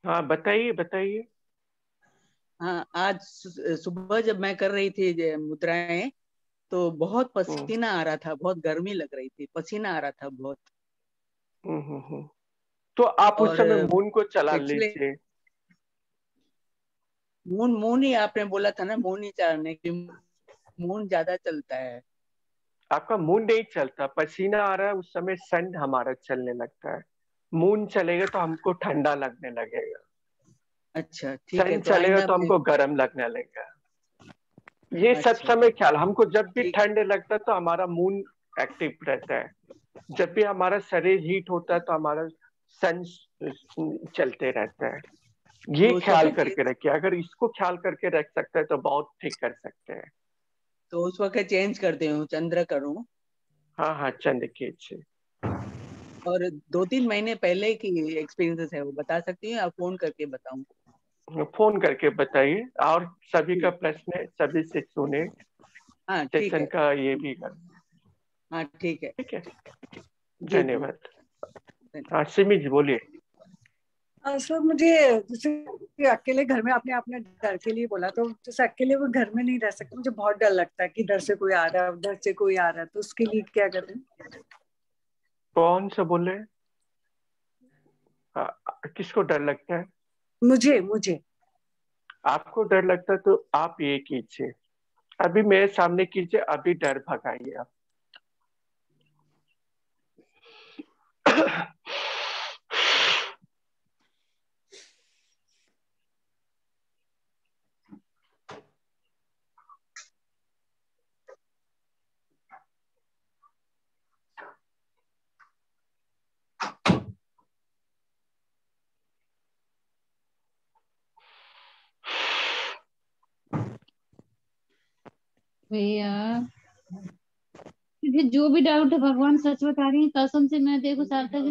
B: हाँ बताइए बताइए।
J: हाँ, आज सुबह जब मैं कर रही थी मुद्राएं तो बहुत पसीना आ रहा था, बहुत गर्मी लग रही थी, पसीना आ रहा था बहुत।
B: तो आप उस समय मून को चला लीजिए।
J: मून ही आपने बोला था ना, मून ही चलाने की, मून ज्यादा चलता है।
B: आपका मून नहीं चलता, पसीना आ रहा है उस समय सन हमारा चलने लगता है। मून चलेगा तो हमको ठंडा लगने लगेगा।
J: अच्छा ठीक है,
B: सन चलेगा तो हमको गर्म लगने लगेगा। ये सब समय ख्याल, हमको जब भी ठंड लगता है तो हमारा मून एक्टिव रहता है, जब भी हमारा शरीर हीट होता है तो हमारा सन चलते रहता है। ये ख्याल करके रखिए, अगर इसको ख्याल करके रख सकते हैं तो बहुत ठीक कर सकते हैं।
J: तो उस वक्त चेंज करते हूँ, चंद्र करूँ?
B: हाँ हाँ, चंद्र कीजिए।
J: और 2-3 महीने पहले की एक्सपीरियंसेस है वो बता सकती हैं, आप फोन करके बताऊं?
B: फोन करके बताइए, और सभी का प्रश्न है, सभी से सुने,
J: हाँ ठीक
B: सेशन
J: है,
B: का ये भी कर।
J: हाँ ठीक है,
B: ठीक है,
J: जी
B: धन्यवाद। हाँ सिमी जी बोलिए।
U: सर मुझे जैसे कि अकेले घर में आपने अपने डर के लिए बोला, तो जैसे अकेले वो घर में नहीं रह सकते, मुझे बहुत डर लगता है कि इधर से कोई आ रहा है उधर से कोई आ रहा है, तो उसके लिए क्या करें?
B: कौन सा बोल रहे हैं? किसको डर लगता है?
U: मुझे
B: आपको डर लगता है तो आप ये कीजिए, अभी मेरे सामने कीजिए, अभी डर भगाइए आप।
V: भैया मुझे जो भी डाउट है, भगवान सच बता रही है, कसम से मैं देखो सार्थक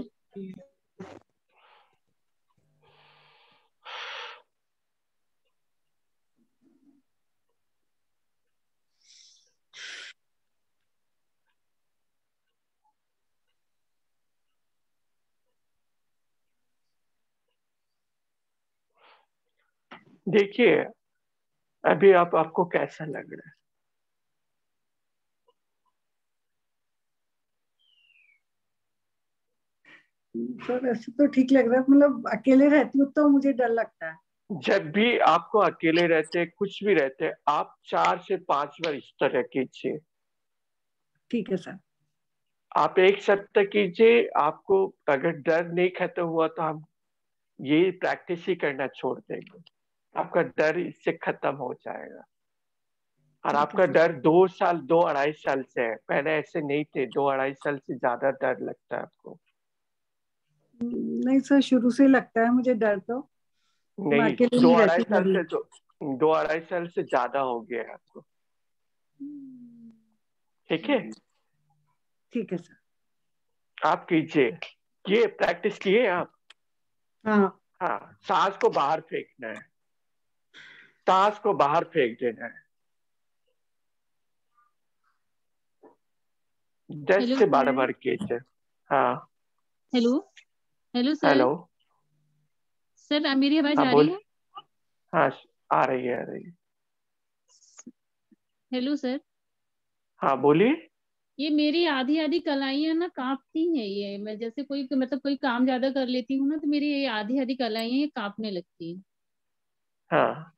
B: देखिए अभी आपको कैसा लग रहा है?
U: सर ऐसे तो ठीक लग रहा है, मतलब अकेले रहती हूँ तो मुझे डर लगता है।
B: जब भी आपको अकेले रहते, कुछ भी रहते, आप 4 से 5 बार इस तरह कीजिए।
U: ठीक है सर।
B: आप 1 सप्ताह कीजिए, आपको अगर डर नहीं खत्म हुआ तो हम ये प्रैक्टिस ही करना छोड़ देंगे, आपका डर इससे खत्म हो जाएगा। और आपका डर 2 साल 2-2.5 साल से है, पहले ऐसे नहीं थे, 2-2.5 साल से ज्यादा डर लगता है आपको?
U: नहीं सर, शुरू से लगता है मुझे डर, तो मैं
B: नहीं,
U: अकेले नहीं
B: 2-2.5
U: रहती
B: साल
U: कभी।
B: से 2-2.5 साल से ज्यादा हो गया है आपको। ठीक है,
U: ठीक है सर।
B: आप कीजिए, ये प्रैक्टिस किए आप?
U: हाँ
B: हाँ, सांस को बाहर फेंकना है, सांस को बाहर फेंक देना है, 10 से 12 बार कीजिए। हाँ
V: hello hello sir.
B: Hello,
V: sir मेरी आवाज
B: हाँ
V: आ
B: बोल।
V: रही है?
B: हाँ आ रही है, आ रही है।
V: Hello sir.
B: हाँ बोलिए।
V: ये मेरी आधी आधी कलाइयां ना कांपती हैं, ये मैं जैसे कोई मतलब कोई काम ज्यादा कर लेती हूँ ना, तो मेरी ये आधी आधी कलाइयां ये कांपने लगती हैं।
B: हाँ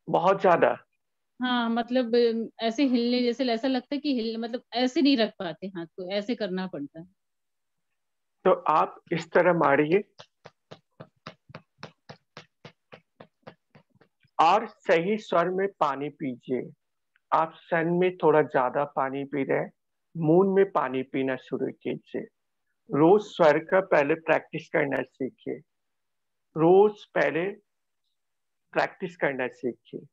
B: बहुत ज्यादा?
V: हाँ मतलब ऐसे हिलने जैसे ऐसा लगता है कि हिल मतलब ऐसे नहीं रख पाते हाथ को, ऐसे करना पड़ता है।
B: तो आप इस तरह मारिए और सही स्वर में पानी पीजिए। आप सन में थोड़ा ज्यादा पानी पी रहे हैं, मून में पानी पीना शुरू कीजिए। रोज स्वर का पहले प्रैक्टिस करना सीखिए, रोज पहले प्रैक्टिस करना सीखिए।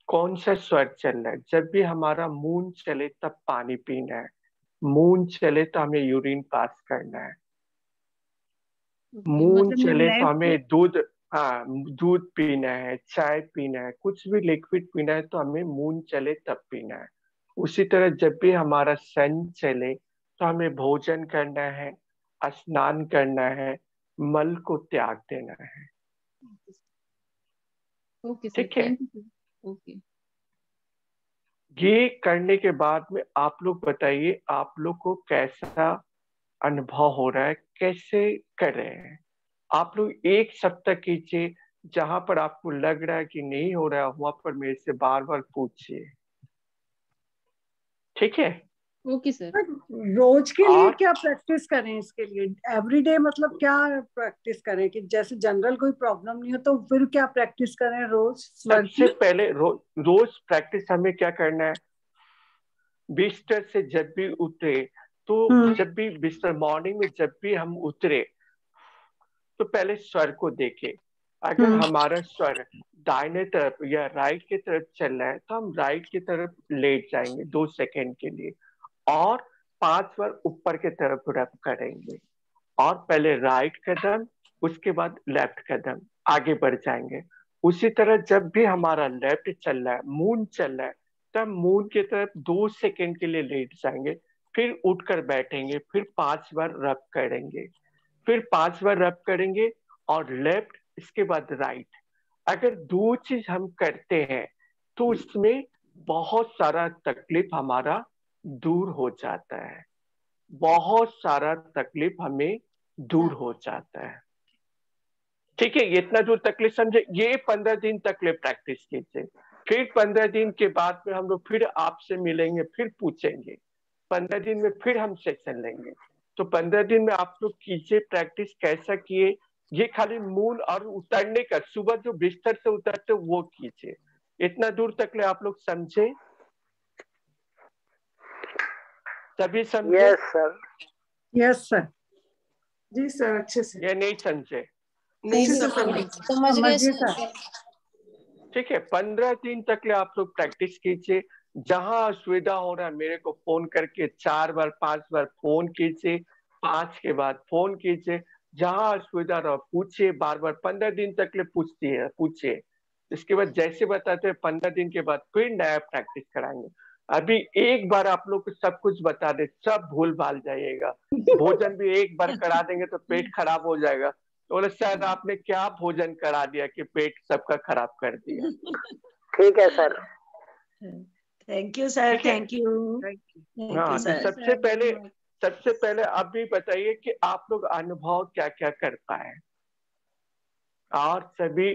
B: कौन सा स्वर चल रहा है, जब भी हमारा मून चले तब पानी पीना है, मून चले तो हमें यूरिन पास करना है, मून
V: मतलब मैं
B: चले तो
V: लेफ्ट
B: हमें दूध, हाँ दूध पीना है, चाय पीना है, कुछ भी लिक्विड पीना है तो हमें मून चले तब पीना है। उसी तरह जब भी हमारा सन चले तो हमें भोजन करना है, स्नान करना है, मल को त्याग देना है।
V: ओके सर,
B: ठीक है,
V: थैंक यू। ओके।
B: ये करने के बाद में आप लोग बताइए आप लोग को कैसा अनुभव हो रहा है, कैसे कर रहे हैं। आप लोग 1 सप्ताह कीजिए, जहां पर आपको लग रहा है कि नहीं हो रहा है वहां पर मेरे से बार बार पूछिए। ठीक है,
V: ओके सर।
U: रोज के लिए
B: और
U: क्या प्रैक्टिस करें इसके लिए? एवरीडे मतलब क्या प्रैक्टिस करें कि जैसे जनरल कोई प्रॉब्लम नहीं हो तो फिर क्या प्रैक्टिस करें रोज स्वर
B: सबसे
U: की?
B: पहले रोज प्रैक्टिस हमें क्या करना है, बिस्तर से जब भी उतरे, तो जब भी बिस्तर मॉर्निंग में जब भी हम उतरे तो पहले स्वर को देखें। अगर हमारा स्वर दाहिने तरफ या राइट की तरफ चल रहा है तो हम राइट की तरफ लेट जाएंगे 2 सेकंड के लिए, और 5 बार ऊपर की तरफ रब करेंगे और पहले राइट कदम उसके बाद लेफ्ट कदम आगे बढ़ जाएंगे। उसी तरह जब भी हमारा लेफ्ट चल रहा है, मून चल रहा है, तब मून की तरफ 2 सेकंड के लिए लेट जाएंगे, फिर उठकर बैठेंगे, फिर 5 बार रब करेंगे, फिर 5 बार रब करेंगे और लेफ्ट, इसके बाद राइट। अगर 2 चीज हम करते हैं तो उसमें बहुत सारा तकलीफ हमारा दूर हो जाता है, बहुत सारा तकलीफ हमें दूर हो जाता है। ठीक है, इतना दूर तकलीफ समझे। ये 15 दिन तकलीफ प्रैक्टिस कीजिए, फिर 15 दिन के बाद में हम लोग फिर आपसे मिलेंगे, फिर पूछेंगे, 15 दिन में फिर हम सेशन लेंगे। तो 15 दिन में आप लोग कीजिए प्रैक्टिस। कैसा किए, ये खाली मूल और उतरने का, सुबह जो बिस्तर से उतरते वो कीजिए। इतना दूर तक ले आप लोग समझे? सभी समझे?
U: Yes sir, yes sir. जी सर, अच्छे से।
B: ये नहीं समझे?
U: नहीं समझ गए सर।
B: ठीक है, 15 दिन तक ले आप लोग प्रैक्टिस कीजिए। जहां असुविधा हो रहा है मेरे को फोन करके 4 बार 5 बार फोन कीजिए, 5 के बाद फोन कीजिए। जहां असुविधा रहो पूछिए, बार बार 15 दिन तक ले पूछिए। इसके बाद जैसे बताते हैं 15 दिन के बाद फिर नया प्रैक्टिस कराएंगे। अभी एक बार आप लोग को सब कुछ बता दे, सब भूल भाल जाइएगा। भोजन भी एक बार करा देंगे तो पेट खराब हो जाएगा। तो बोले शायद आपने क्या भोजन करा दिया कि पेट सबका खराब कर दिया।
U: ठीक है sir.
L: Thank you sir, thank you.
B: हाँ, तो सबसे पहले आप भी बताइए कि आप लोग अनुभव क्या क्या कर पाए, और सभी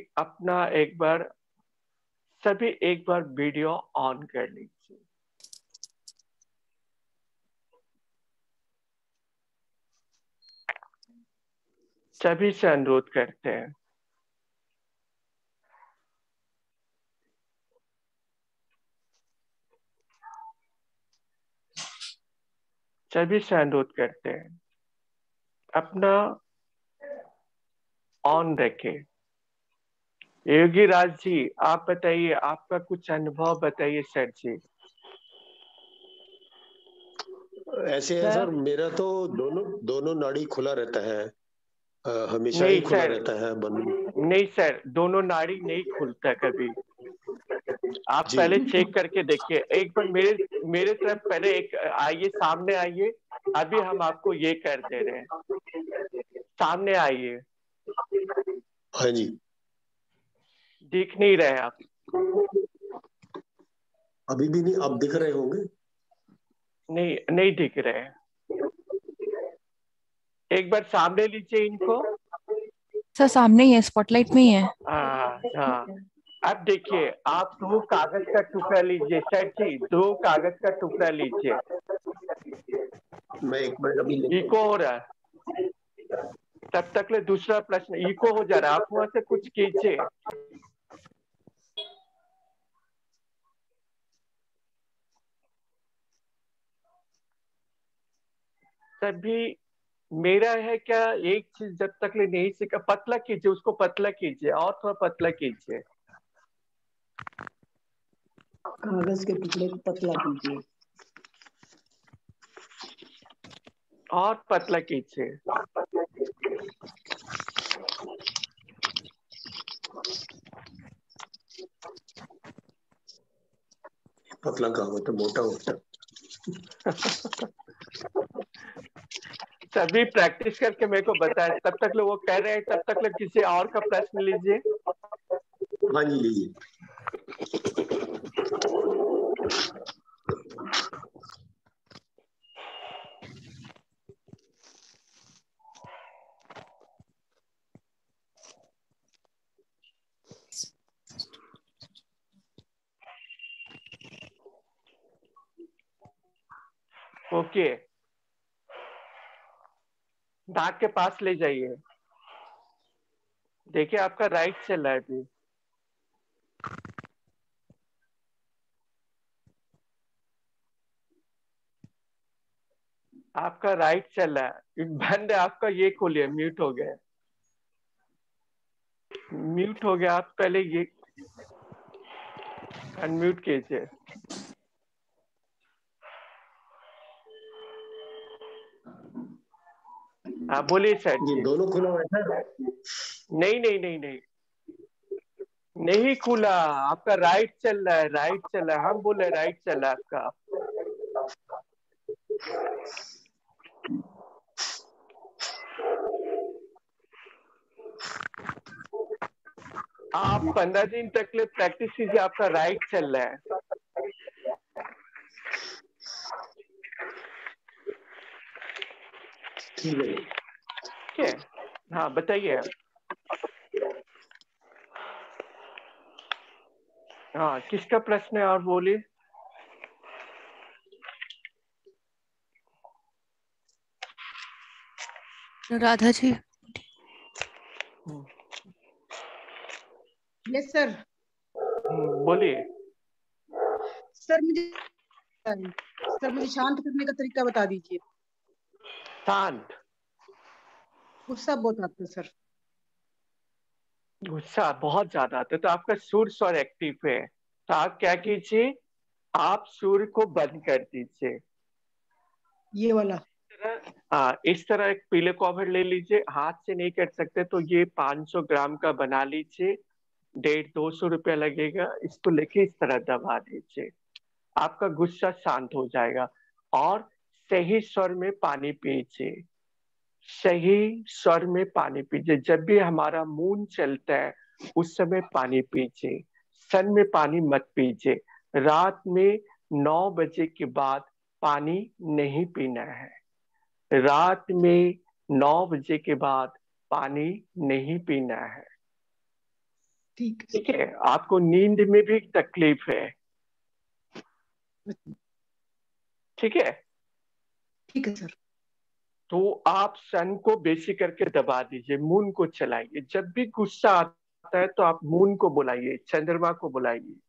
B: एक बार वीडियो ऑन कर लीजिए। सभी से अनुरोध करते हैं। सभी से अनुरोध करते हैं अपना ऑन रखें। योगी राज जी, आप बताइए, आपका कुछ अनुभव बताइए सर जी।
H: ऐसे है सर, मेरा तो दोनों नाड़ी खुला रहता है, हमेशा ही खुला रहता है, बंद
B: नहीं सर, दोनों नाड़ी नहीं खुलता कभी। आप पहले चेक करके देखिए एक बार। मेरे तरफ पहले एक आइए, सामने आइए। अभी हम आपको ये कर दे रहे हैं, सामने आइए।
H: हाँ जी।
B: दिख नहीं रहे आप?
H: अभी भी नहीं? आप दिख रहे होंगे?
B: नहीं दिख रहे। एक बार सामने लीजिए इनको।
K: सर सामने ही है, स्पॉटलाइट में ही है।
B: हाँ। अब देखिए, आप 2 कागज का टुकड़ा लीजिए सर जी, 2 कागज का टुकड़ा लीजिए।
H: मैं एक मिनट अभी
B: इको हो रहा है, तब तक ले दूसरा प्रश्न। इको हो जा रहा है, आप वहां से कुछ कीजिए। सभी मेरा है क्या, एक चीज जब तक ले नहीं सीखा, पतला कीजिए उसको, पतला कीजिए और थोड़ा पतला कीजिए।
E: कागज के टुकड़े को पतला कीजिए
B: और पतला कीजिए।
H: पतला कागज तो मोटा होता है।
B: सभी प्रैक्टिस करके मेरे को बताए। तब तक लोग वो कह रहे हैं, तब तक लोग किसी और का प्रश्न लीजिए।
H: हाँ जी, लीजिए।
B: ओके, दांत के पास ले जाइए। देखिए आपका राइट चल रहा है अभी। आपका राइट चल रहा है, बंद है आपका। ये खोलिए, म्यूट हो गया। म्यूट हो गया, आप पहले ये अनम्यूट कीजिए। हाँ बोलिए सर
H: ये
B: जी।
H: दोनों खुला हुआ है सर?
B: नहीं नहीं नहीं नहीं नहीं खुला, आपका राइट चल रहा है, राइट चल रहा है, हम बोले राइट चल रहा है आपका। आप 15 दिन तक ले प्रैक्टिस कीजिए, आपका राइट चल रहा है। ठीक है, हाँ बताइए। हाँ किसका प्रश्न है और बोलिए।
K: राधा जी।
L: Yes sir.
B: बोलिए।
L: सर मुझे शांत करने का तरीका बता दीजिए।
B: शांत?
L: गुस्सा बहुत आता है सर।
B: गुस्सा बहुत ज्यादा आता है तो आपका सूर्य स्वर एक्टिव है, तो आप क्या कीजिए, आप सूर्य को बंद कर दीजिए।
L: ये वाला?
B: इस तरह एक पीले कवर ले लीजिए, हाथ से नहीं कर सकते तो ये 500 ग्राम का बना लीजिए, 150-200 रुपया लगेगा। इसको लेके इस तरह दबा दीजिए, आपका गुस्सा शांत हो जाएगा। और सही स्वर में पानी पीजिए, सही स्वर में पानी पीजिए। जब भी हमारा मून चलता है उस समय पानी पीजिए, सन में पानी मत पीजिए। रात में 9 बजे के बाद पानी नहीं पीना है, रात में 9 बजे के बाद पानी नहीं पीना है। ठीक है, आपको नींद में भी तकलीफ है, ठीक है?
L: ठीक है सर।
B: तो आप सन को बेसी करके दबा दीजिए, मून को चलाइए। जब भी गुस्सा आता है तो आप मून को बुलाइए, चंद्रमा को बुलाइए।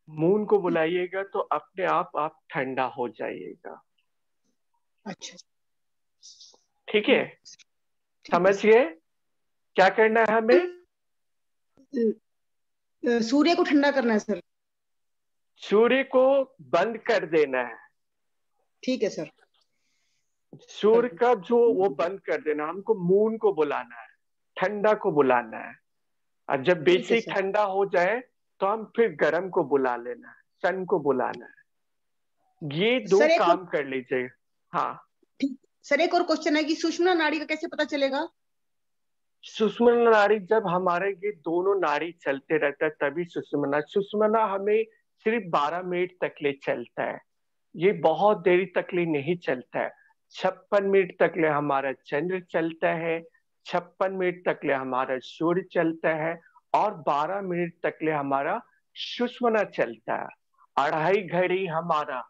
B: मून को बुलाइएगा तो अपने आप ठंडा हो जाइएगा।
L: अच्छा
B: ठीक है, समझ गए क्या करना है हमें?
L: सूर्य को ठंडा करना है सर।
B: सूर्य को बंद कर देना है।
L: ठीक है सर।
B: सूर्य का जो वो बंद कर देना, हमको मून को बुलाना है, ठंडा को बुलाना है। और जब बेसिक ठंडा हो जाए तो हम फिर गर्म को बुला लेना है, सन को बुलाना है। ये दो काम कर लीजिए। हाँ
L: ठीक सर, एक और क्वेश्चन है कि सुषुम्ना नाड़ी का कैसे पता चलेगा?
B: सुषुम्ना नाड़ी जब हमारे ये दोनों नाड़ी चलते रहता है तभी सुषुम्ना हमें सिर्फ 12 मिनट तक ले चलता है, ये बहुत देरी तक ले नहीं चलता है। 56 मिनट तक ले हमारा चंद्र चलता है, 56 मिनट तक ले हमारा सूर्य चलता है, और 12 मिनट तक ले हमारा सुषुम्ना चलता है। 2.5 घड़ी हमारा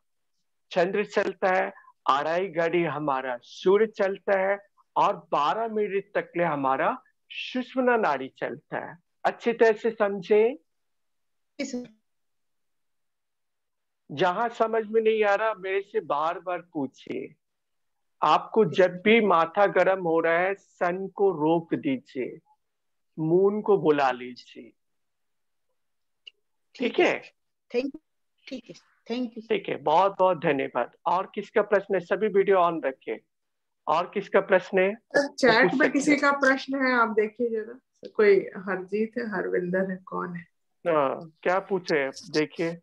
B: चंद्र चलता है, 2.5 घड़ी हमारा सूर्य चलता है, और 12 मिनट तक ले हमारा सुषुम्ना नाड़ी चलता है। अच्छी तरह से समझे। जहां समझ में नहीं आ रहा मेरे से बार बार पूछिए। आपको जब भी माथा गर्म हो रहा है सन को रोक दीजिए, मून को बुला लीजिए। ठीक है,
L: ठीक है, थैंक यू।
B: ठीक है, बहुत बहुत धन्यवाद। और किसका प्रश्न है? सभी वीडियो ऑन रखे। और किसका प्रश्न है?
R: चैट में किसी का प्रश्न है, आप देखिए जरा। कोई हरजीत है, हरविंदर है, कौन है?
B: क्या पूछे देखिए।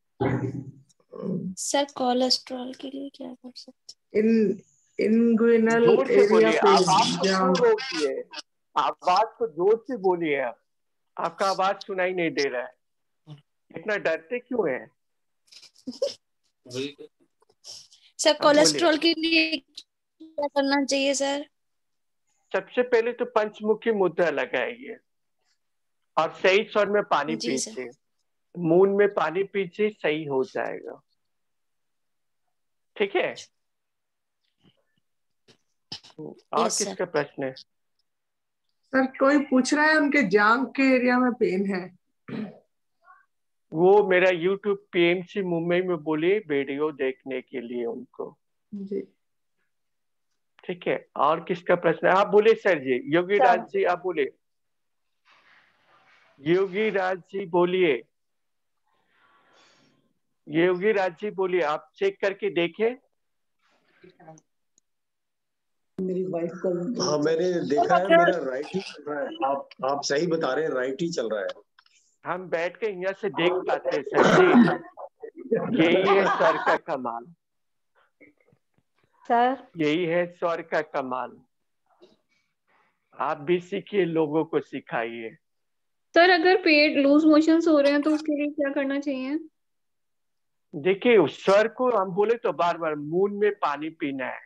D: सर कोलेस्ट्रॉल के लिए क्या कर सकते?
R: इंगुइनल
B: जोर से
R: एरिया
B: बोलिए,
R: पे
B: आवाज को क्यों रोकिए? आवाज को जोर से बोलिए। आपका आवाज सुनाई नहीं दे रहा है, इतना डरते क्यों है?
D: सर कोलेस्ट्रॉल के लिए क्या करना चाहिए सर?
B: सबसे पहले तो पंचमुखी मुद्रा लगाइए और सही स्वर में पानी पीजिए, मून में पानी पीजिए, सही हो जाएगा। ठीक है। और किसका प्रश्न है?
R: सर कोई पूछ रहा है उनके जांघ के एरिया में पेन है।
B: वो मेरा YouTube PMC मुंबई में बोलिए वीडियो देखने के लिए उनको।
R: जी
B: ठीक है। और किसका प्रश्न है? आप बोले सर जी। योगी राज जी आप बोले। योगी राज जी बोलिए। योगी राज जी बोलिए, आप चेक करके देखें।
U: मेरी वाइफ का
H: हाँ मैंने देखा है, मेरा राइट ही चल रहा है। आप सही बता रहे हैं, राइट ही चल रहा है।
B: हम बैठ के यहाँ से देख पाते हैं सर जी। यही है सर का कमाल
F: सर,
B: यही है सर का कमाल। आप भी सीखिए, लोगों को सिखाइए।
I: सर अगर पेट लूज मोशंस हो रहे हैं तो उसके लिए क्या करना चाहिए?
B: देखिए उस स्वर को हम बोले तो बार बार मून में पानी पीना है,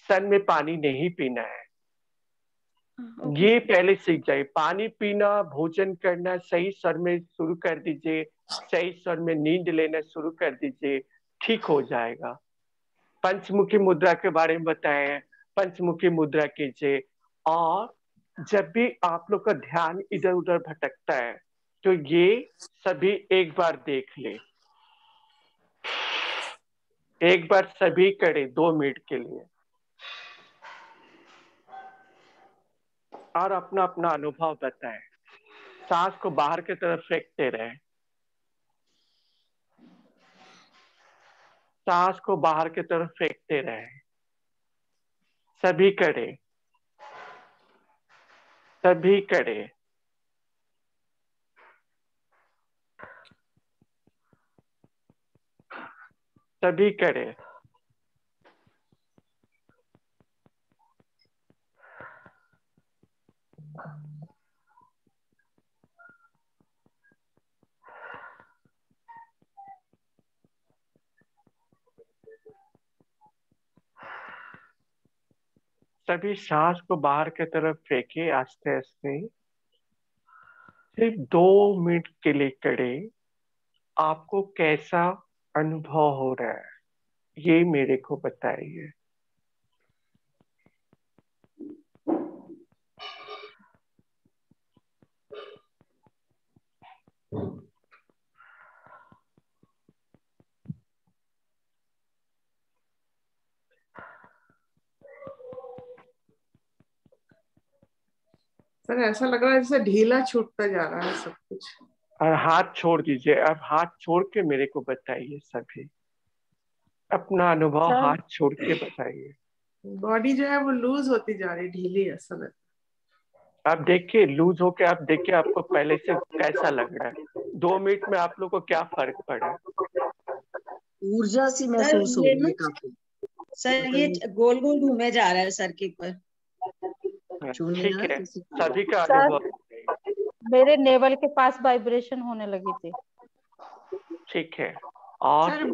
B: सन में पानी नहीं पीना है। ये पहले सीख जाइए। पानी पीना, भोजन करना, सही स्वर में शुरू कर दीजिए, सही स्वर में नींद लेना शुरू कर दीजिए, ठीक हो जाएगा। पंचमुखी मुद्रा के बारे में बताएं, पंचमुखी मुद्रा कीजिए। और जब भी आप लोग का ध्यान इधर उधर भटकता है तो ये सभी एक बार देख ले, एक बार सभी करें 2 मिनट के लिए और अपना अपना अनुभव बताएं। सांस को बाहर की तरफ फेंकते रहें, सांस को बाहर की तरफ फेंकते रहें। सभी करें, सभी करें। सभी करें। सभी सांस को बाहर की तरफ फेंके आस्ते आस्ते। सिर्फ 2 मिनट के लिए करें। आपको कैसा अनुभव हो रहा है ये मेरे को बताइए।
R: सर ऐसा लग रहा है जैसे ढीला छूटता जा रहा है सब कुछ।
B: और हाथ छोड़ दीजिए। अब हाथ छोड़ के मेरे को बताइए। सभी अपना अनुभव हाथ छोड़ के बताइए।
R: बॉडी जो है वो लूज होती जा रही, ढीली ऐसा लगता है।
B: आप देखिए लूज होके, आप देखिए आपको पहले से कैसा लग रहा है। 2 मिनट में आप लोग को क्या फर्क पड़ा?
E: ऊर्जा सी महसूस हो रही है काफी।
J: सर ये गोल गोल घूमे जा रहा है सर के ऊपर।
B: ठीक है, सभी का अनुभव।
F: मेरे नेवल के पास वाइब्रेशन होने लगी थी।
B: ठीक है। और
S: सर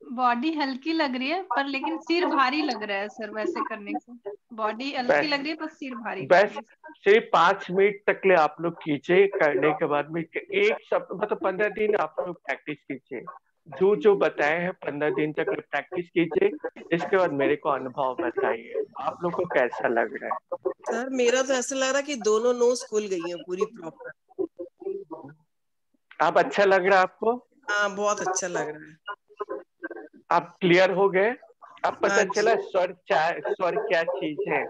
S: बॉडी हल्की लग रही है पर लेकिन सिर भारी लग रहा है सर। वैसे करने से बॉडी हल्की लग रही है पर सिर भारी।
B: बस सिर्फ 5 मिनट तक ले आप लोग कीजिए। करने के बाद में एक मतलब 15 दिन आप लोग प्रैक्टिस कीजिए। जो बताए हैं 15 दिन तक प्रैक्टिस कीजिए। इसके बाद मेरे को अनुभव बताइए आप लोग को कैसा लग रहा है।
N: सर मेरा तो ऐसा लग रहा है कि दोनों नोज खुल गई हैं पूरी प्रॉपर।
B: अब अच्छा लग रहा है आपको?
N: हाँ बहुत अच्छा लग रहा है।
B: आप क्लियर हो गए? अब पता चला स्वर क्या चीज है।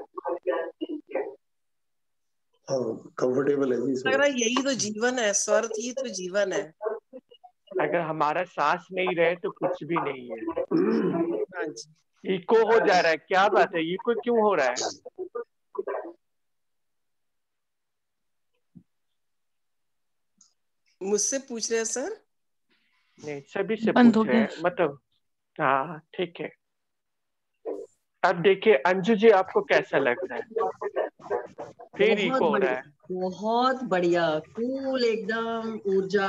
H: कंफर्टेबल है जी।
N: लग रहा है यही तो जीवन है, स्वर ही तो जीवन है।
B: अगर हमारा सांस नहीं रहे तो कुछ भी नहीं है। इको हो जा रहा है, क्या बात है? इको क्यों हो रहा है?
N: मुझसे पूछ रहे हैं सर?
B: नहीं, सभी से पूछ रहे हैं। मतलब हाँ ठीक है। अब देखिए अंजू जी, आपको कैसा लग रहा है? फिर इको हो रहा है।
E: बहुत बढ़िया, कूल एकदम, ऊर्जा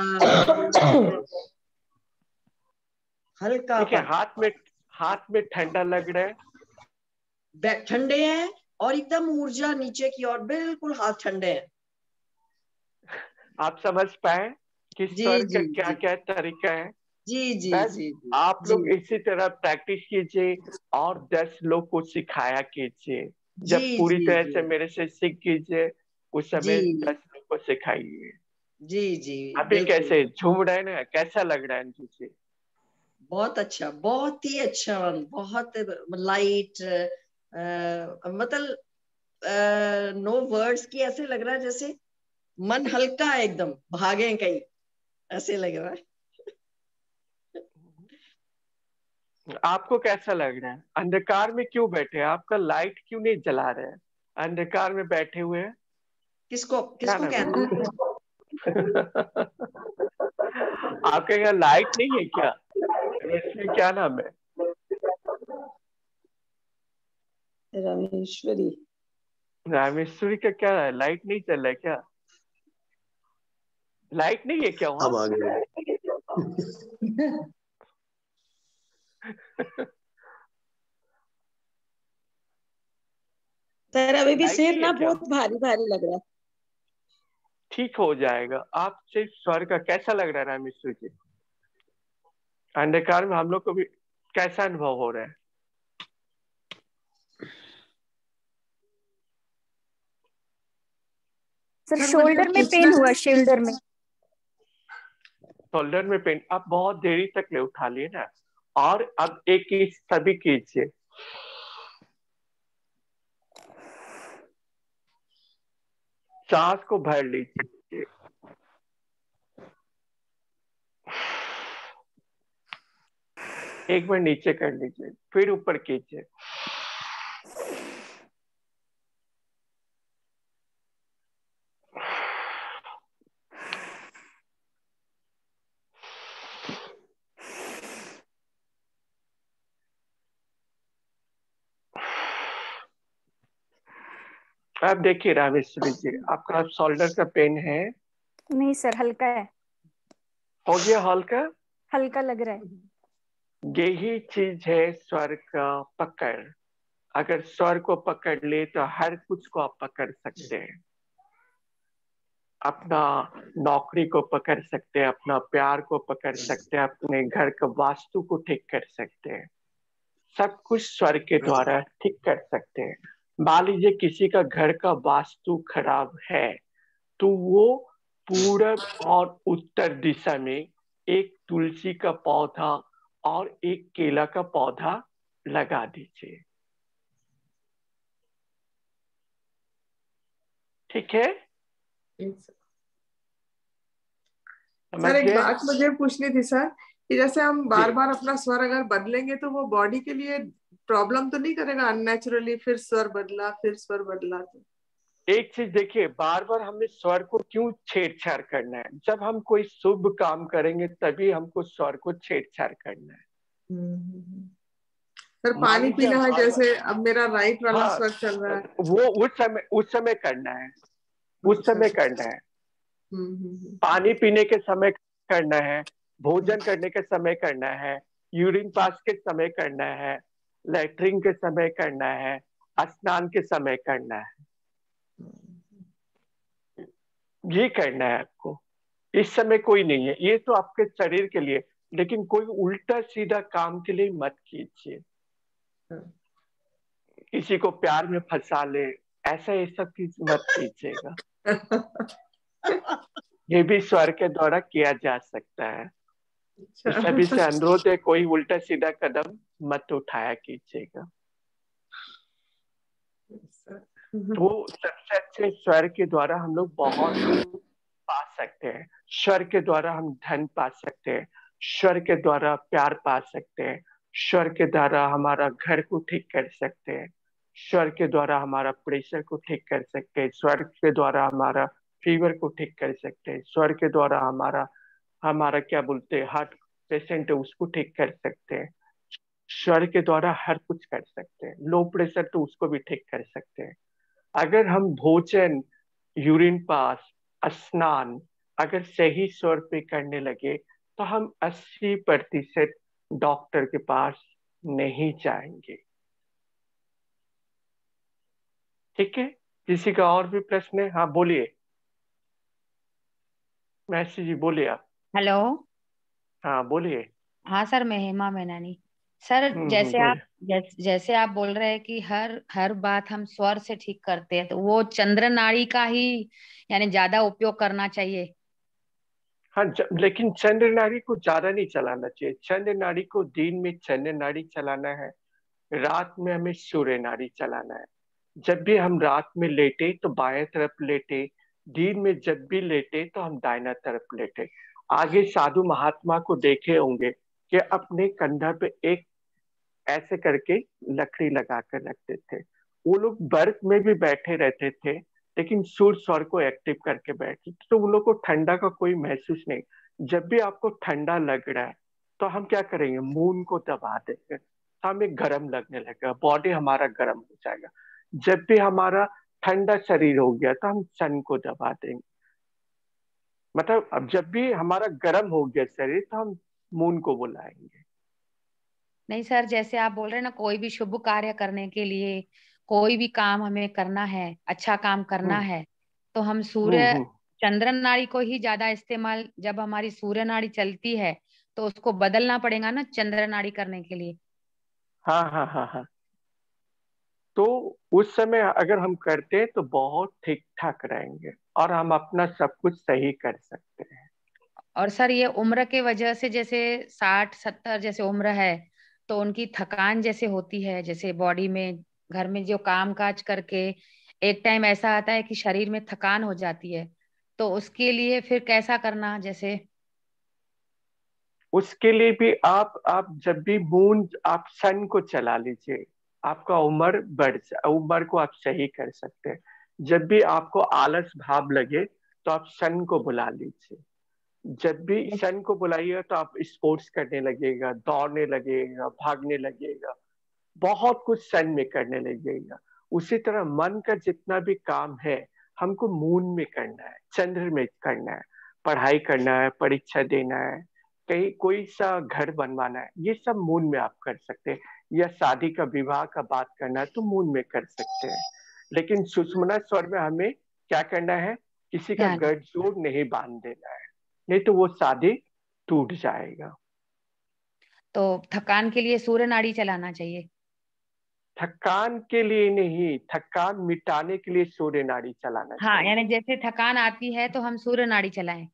E: हल्का।
B: ठीक है। हाथ में ठंडा लग रहा है?
E: ठंडे हैं और एकदम ऊर्जा नीचे की ओर, बिल्कुल हाथ ठंडे हैं।
B: आप समझ पाए कि स्वर का क्या क्या तरीका है?
E: जी।
B: आप लोग इसी तरह प्रैक्टिस कीजिए और 10 लोग को सिखाया कीजिए। जब पूरी तरह से मेरे से सीख कीजिए उस समय 10 लोग को सिखाइए।
E: जी।
B: अभी कैसे झूम रहे हैं ना? कैसा लग रहा है अंजू जी?
E: बहुत अच्छा, बहुत ही अच्छा, बहुत लाइट। मतलब नो वर्ड्स की, ऐसे लग रहा है जैसे मन हल्का है एकदम, भागे कहीं, ऐसे लग रहा है।
B: आपको कैसा लग रहा है? अंधकार में क्यों बैठे हैं? आपका लाइट क्यों नहीं जला रहे हैं? अंधकार में बैठे हुए हैं।
E: किसको किसको कहना है?
B: आपके यहाँ लाइट नहीं है क्या? इसमें क्या नाम है?
J: रामेश्वरी।
B: रामेश्वरी का क्या है? लाइट नहीं चल रहा है क्या? लाइट नहीं है क्या वहाँ?
H: हम आ गए।
J: सर अभी भी
B: लाइट
J: सिर
B: नहीं
J: ना
B: है क्या?
J: बहुत भारी भारी लग रहा है।
B: ठीक हो जाएगा। आप सिर्फ स्वर का कैसा लग रहा है रामेश्वरी जी? अंधकार में हम लोग को भी कैसा अनुभव हो रहा है?
G: सर शोल्डर में पेन हुआ, शोल्डर में।
B: शोल्डर में पेन। आप बहुत देरी तक ले उठा लिए ना। और अब एक चीज सभी कीजिए, सांस को भर लीजिए। एक बार नीचे कर लीजिए, फिर ऊपर कीजिए। आप देखिए रामेश्वरी जी, आपका शोल्डर का पेन है?
G: नहीं सर, हल्का है।
B: हो गया हल्का?
G: हल्का लग रहा है।
B: यही चीज है स्वर का पकड़। अगर स्वर को पकड़ ले तो हर कुछ को आप पकड़ सकते हैं। अपना नौकरी को पकड़ सकते हैं, अपना प्यार को पकड़ सकते हैं, अपने घर का वास्तु को ठीक कर सकते हैं। सब कुछ स्वर के द्वारा ठीक कर सकते हैं। मान लीजिए किसी का घर का वास्तु खराब है तो वो पूरब और उत्तर दिशा में एक तुलसी का पौधा और एक केला का पौधा लगा दीजिए। ठीक है
R: सर एक बात मुझे पूछनी थी सर, कि जैसे हम बार बार अपना स्वर अगर बदलेंगे तो वो बॉडी के लिए प्रॉब्लम तो नहीं करेगा अननेचुरली? फिर स्वर बदला, फिर स्वर बदला तो
B: एक चीज देखिए, बार बार हमें स्वर को क्यों छेड़छाड़ करना है? जब हम कोई शुभ काम करेंगे तभी हमको स्वर को छेड़छाड़ करना है।
R: सर पानी पीना है, जैसे अब मेरा राइट वाला स्वर चल रहा है,
B: वो उस समय करना है, उस समय करना है। पानी पीने के समय करना है, भोजन करने के समय करना है, यूरिन पास के समय करना है, लैट्रिन के समय करना है, स्नान के समय करना है। ये करना है आपको। इस समय कोई नहीं है, ये तो आपके शरीर के लिए, लेकिन कोई उल्टा सीधा काम के लिए मत कीजिए। किसी को प्यार में फंसा ले, ऐसा ये सब चीज मत कीजिएगा। ये भी स्वर के द्वारा किया जा सकता है। सभी से अनुरोध है, कोई उल्टा सीधा कदम मत उठाया कीजिएगा। तो सबसे अच्छे स्वर के द्वारा हम लोग बहुत पा सकते हैं। स्वर के द्वारा हम धन पा सकते हैं, स्वर के द्वारा प्यार पा सकते हैं, स्वर के द्वारा हमारा घर को ठीक कर सकते हैं, स्वर के द्वारा हमारा प्रेशर को ठीक कर सकते हैं, स्वर के द्वारा हमारा फीवर को ठीक कर सकते हैं, स्वर के द्वारा हमारा क्या बोलते हैं हार्ट पेशेंट है उसको ठीक कर सकते हैं, स्वर के द्वारा हर कुछ कर सकते हैं। लो प्रेशर तो उसको भी ठीक कर सकते हैं। अगर हम भोजन, यूरिन पास, स्नान अगर सही स्वर पे करने लगे तो हम 80% डॉक्टर के पास नहीं जाएंगे। ठीक है, किसी का और भी प्रश्न है? हाँ बोलिए, महसी जी बोलिए आप।
O: हेलो।
B: हाँ बोलिए।
O: हाँ सर, मैं हेमा मैनानी। सर जैसे आप बोल रहे हैं कि हर बात हम स्वर से ठीक करते हैं, तो वो चंद्र नाड़ी का ही यानी ज्यादा उपयोग करना चाहिए।
B: हाँ लेकिन चंद्र नाड़ी को ज्यादा नहीं चलाना चाहिए। चंद्र नाड़ी को दिन में चंद्र नाड़ी चलाना है, रात में हमें सूर्य नाड़ी चलाना है। जब भी हम रात में लेटे तो बाएं तरफ लेटे, दिन में जब भी लेटे तो हम दाहिना तरफ लेटे। आगे साधु महात्मा को देखे होंगे कि अपने कंधा पे एक ऐसे करके लकड़ी लगा कर रखते थे। वो लोग बर्फ में भी बैठे रहते थे, लेकिन सूर्य स्वर को एक्टिव करके बैठते थे, तो उन लोग को ठंडा का कोई महसूस नहीं। जब भी आपको ठंडा लग रहा है तो हम क्या करेंगे, मून को दबा देंगे, तो हमें गर्म लगने लगेगा, बॉडी हमारा गर्म हो जाएगा। जब भी हमारा ठंडा शरीर हो गया तो हम सन को दबा देंगे। मतलब अब जब भी हमारा गर्म हो गया शरीर तो हम मून को बुलाएंगे।
O: नहीं सर, जैसे आप बोल रहे हैं ना, कोई भी शुभ कार्य करने के लिए, कोई भी काम हमें करना है, अच्छा काम करना है, तो हम सूर्य चंद्र नाड़ी को ही ज्यादा इस्तेमाल, जब हमारी सूर्य नाड़ी चलती है तो उसको बदलना पड़ेगा ना चंद्र नाड़ी करने के लिए।
B: हाँ हाँ हाँ हाँ, तो उस समय अगर हम करते हैं तो बहुत ठीक ठाक रहेंगे और हम अपना सब कुछ सही कर सकते हैं।
O: और सर ये उम्र के वजह से, जैसे 60-70 जैसे उम्र है, तो उनकी थकान जैसे होती है, जैसे बॉडी में, घर में जो काम काज करके एक टाइम ऐसा आता है कि शरीर में थकान हो जाती है, तो उसके लिए फिर कैसा करना? जैसे
B: उसके लिए भी आप जब भी मून, आप सन को चला लीजिए, आपका उम्र को आप सही कर सकते हैं। जब भी आपको आलस भाव लगे तो आप सन को बुला लीजिए। जब भी सन को बुलाइएगा तो आप स्पोर्ट्स करने लगेगा, दौड़ने लगेगा, भागने लगेगा, बहुत कुछ सन में करने लगेगा। उसी तरह मन का जितना भी काम है हमको मून में करना है, चंद्र में करना है। पढ़ाई करना है, परीक्षा देना है, कहीं कोई सा घर बनवाना है, ये सब मून में आप कर सकते हैं। या शादी का, विवाह का बात करना है तो मून में कर सकते हैं। लेकिन सुषुम्ना स्वर में हमें क्या करना है, किसी का गठजोड़ नहीं बांध देना है, नहीं तो वो शादी टूट जाएगा।
O: तो थकान के लिए सूर्य नाड़ी चलाना चाहिए?
B: थकान के लिए नहीं, थकान मिटाने के लिए सूर्य नाड़ी चलाना
O: हाँ,
B: चाहिए।
O: यानी जैसे थकान आती है तो हम सूर्य नाड़ी चलाएं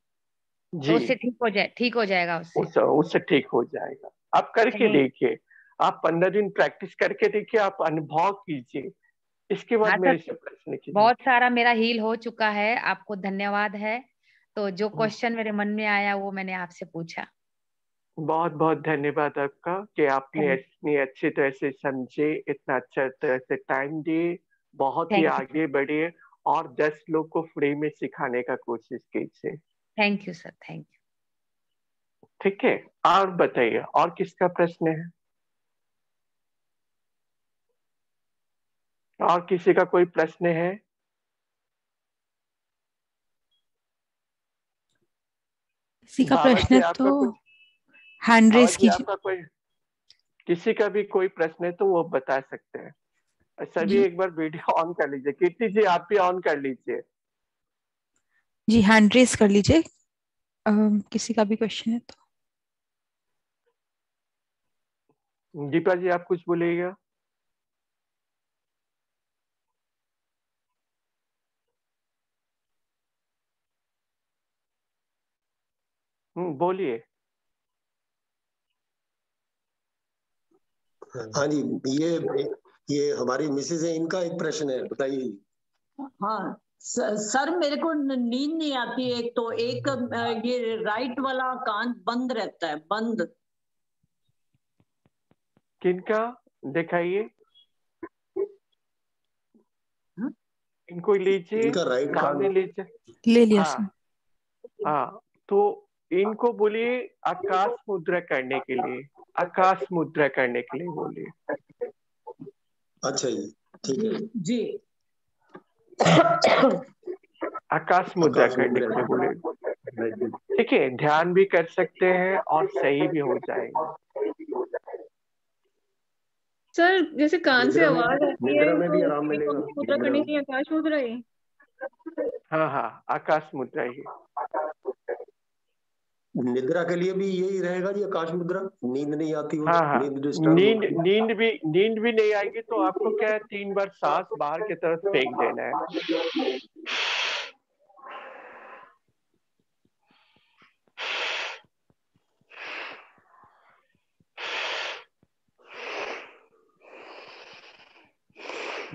B: जी,
O: तो उससे ठीक हो जाएगा उससे।
B: उससे ठीक हो जाएगा। आप करके देखिए, आप 15 दिन प्रैक्टिस करके देखिए, आप अनुभव कीजिए, इसके बाद
O: हाँ
B: मेरे
O: सर,
B: से प्रश्न कीजिए।
O: बहुत सारा मेरा हील हो चुका है, आपको धन्यवाद है। तो जो क्वेश्चन मेरे मन में आया वो मैंने आपसे पूछा।
B: बहुत बहुत धन्यवाद आपका कि आपने इतनी अच्छी तरह से समझे, इतना अच्छा तरह से टाइम दिए, बहुत ही आगे बढ़े और 10 लोग को फ्री में सिखाने का कोशिश कीजिए।
O: Thank you sir, thank you.
B: ठीक है, और बताइए, और किसका प्रश्न है? और किसी का कोई प्रश्न है?
K: किसी का प्रश्न है तो हैंड रेस कीजिए।
B: आपका कोई, किसी का भी कोई प्रश्न है तो वो बता सकते हैं। सभी एक बार वीडियो ऑन कर लीजिए। कीर्ति जी आप भी ऑन कर लीजिए।
K: जी, हैंड रेस कर लीजिए, किसी का भी क्वेश्चन है तो।
B: दीपा जी आप कुछ बोलिएगा? बोलिए।
H: हाँ जी, ये हमारी मिसेज है, इनका एक प्रश्न है, बताइए।
L: हाँ सर, मेरे को नींद नहीं आती। एक तो एक ये राइट वाला कान बंद रहता है, बंद।
B: किनका दिखाइए? इनको लीजिए,
H: इनका राइट
B: सामने
H: कान
B: लीजिए।
K: ले लिया।
B: हाँ, तो इनको बोलिए आकाश मुद्रा करने के लिए, आकाश मुद्रा करने के लिए बोलिए।
H: अच्छा जी, ठीक है
L: जी।
B: आकाश मुद्रा करने के लिए बोलिए। ठीक है, ध्यान भी कर सकते हैं और सही भी हो जाएगा।
I: सर जैसे कान से आवाज आती है
H: निद्रा में भी
I: तो
H: आराम मिलेगा।
I: मुद्रा करने के लिए आकाश मुद्रा है।
B: हाँ हाँ, आकाश मुद्रा ही।
H: निद्रा के लिए भी यही रहेगा जी, आकाश मुद्रा। नींद नहीं आती हो,
B: हाँ हाँ,
H: नींद डिस्टर्ब
B: नींद भी नहीं आएगी तो आपको क्या है, 3 बार सांस बाहर की तरफ फेंक देना है।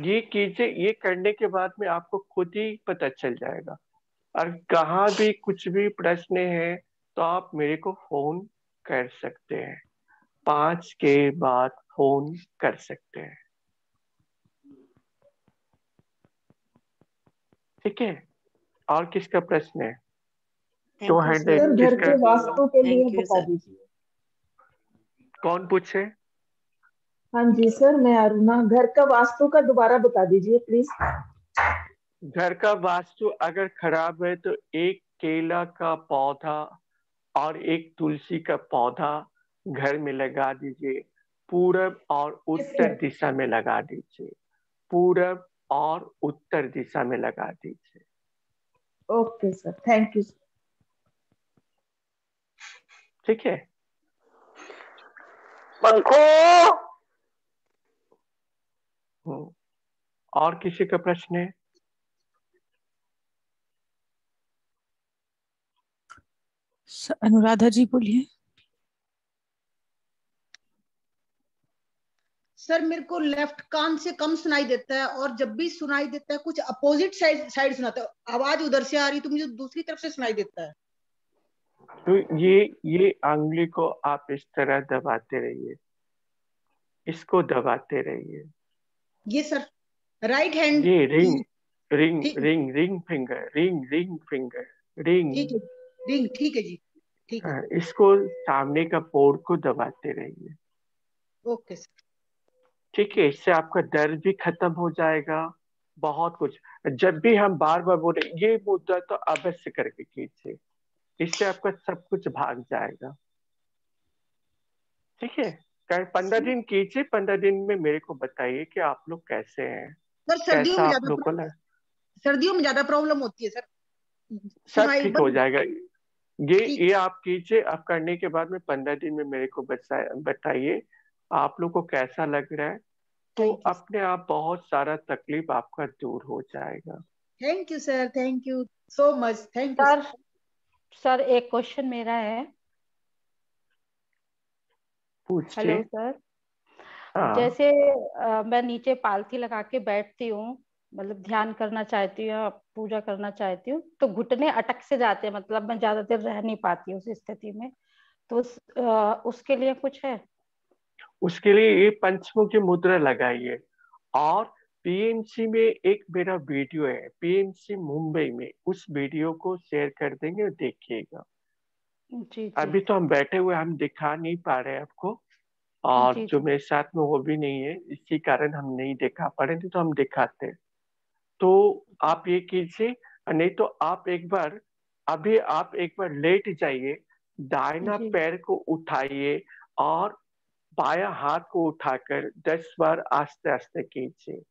B: ये कीजिए, ये करने के बाद में आपको खुद ही पता चल जाएगा। और कहाँ भी कुछ भी प्रश्न है तो आप मेरे को फोन कर सकते हैं। 5 के बाद फोन कर सकते हैं। ठीक है, और किसका प्रश्न है? तो
L: सर घर के वास्तु के लिए बता दीजिए।
B: कौन पूछे?
L: हाँ जी सर, मैं अरुणा। घर का वास्तु का दोबारा बता दीजिए प्लीज।
B: घर का वास्तु अगर खराब है तो एक केला का पौधा और एक तुलसी का पौधा घर में लगा दीजिए। पूरब और उत्तर दिशा में लगा दीजिए। पूरब और उत्तर दिशा में लगा दीजिए।
L: Okay sir, thank you.
B: ठीक है।
A: पंखो।
B: और किसी का प्रश्न है?
K: अनुराधा जी बोलिए।
L: सर मेरे को लेफ्ट कान से कम सुनाई देता है, और जब भी सुनाई देता है कुछ अपोजिट साइड सुनाता है। आवाज उधर से आ रही तो मुझे दूसरी तरफ से सुनाई देता है।
B: तो ये अंगुली को आप इस तरह दबाते रहिए, इसको दबाते रहिए।
L: ये सर राइट हैंड।
B: ये ring ring ring ring finger, ring ring finger, ring.
L: ठीक है, रिंग। ठीक है जी, ठीक है।
B: इसको सामने का पोर्ट को दबाते रहिए।
L: Okay sir.
B: ठीक है, इससे आपका दर्द भी खत्म हो जाएगा। बहुत कुछ। जब भी हम बार बार बोले ये मुद्रा तो अवश्य करके कीजिए, इससे आपका सब कुछ भाग जाएगा। ठीक है, 15 दिन कीजिए। 15 दिन में मेरे को बताइए कि आप लोग कैसे हैं।
L: सर सर्दियों में
B: आप लोग को
L: सर्दियों में ज्यादा प्रॉब्लम होती है सर।
B: सब ठीक हो जाएगा। ये आप कीजिए। आप करने के बाद में 15 दिन में मेरे को बताइए आप लोग को कैसा लग रहा है। तो अपने आप बहुत सारा तकलीफ आपका दूर हो जाएगा।
L: Thank you sir, thank you so much. Thank you
F: sir एक क्वेश्चन मेरा है।
B: पूछिए।
F: Hello sir. जैसे मैं नीचे पालथी लगा के बैठती हूँ, मतलब ध्यान करना चाहती हूँ या पूजा करना चाहती हूँ, तो घुटने अटक से जाते हैं, मतलब मैं ज्यादा देर रह नहीं पाती उस स्थिति में। तो उसके लिए कुछ है?
B: उसके लिए ये पंचमुखी मुद्रा लगाइए। और पीएमसी में एक मेरा वीडियो है, पीएमसी मुंबई में, उस वीडियो को शेयर कर देंगे, देखिएगा।
F: जी।
B: अभी तो हम बैठे हुए, हम दिखा नहीं पा रहे आपको, और जो मेरे साथ में वो भी नहीं है, इसी कारण हम नहीं दिखा पा रहे थे, तो हम दिखाते। तो आप ये कीजिए, नहीं तो आप एक बार लेट जाइए, दाहिना पैर को उठाइए और बाया हाथ को उठाकर 10 बार आस्ते आस्ते कीजिए।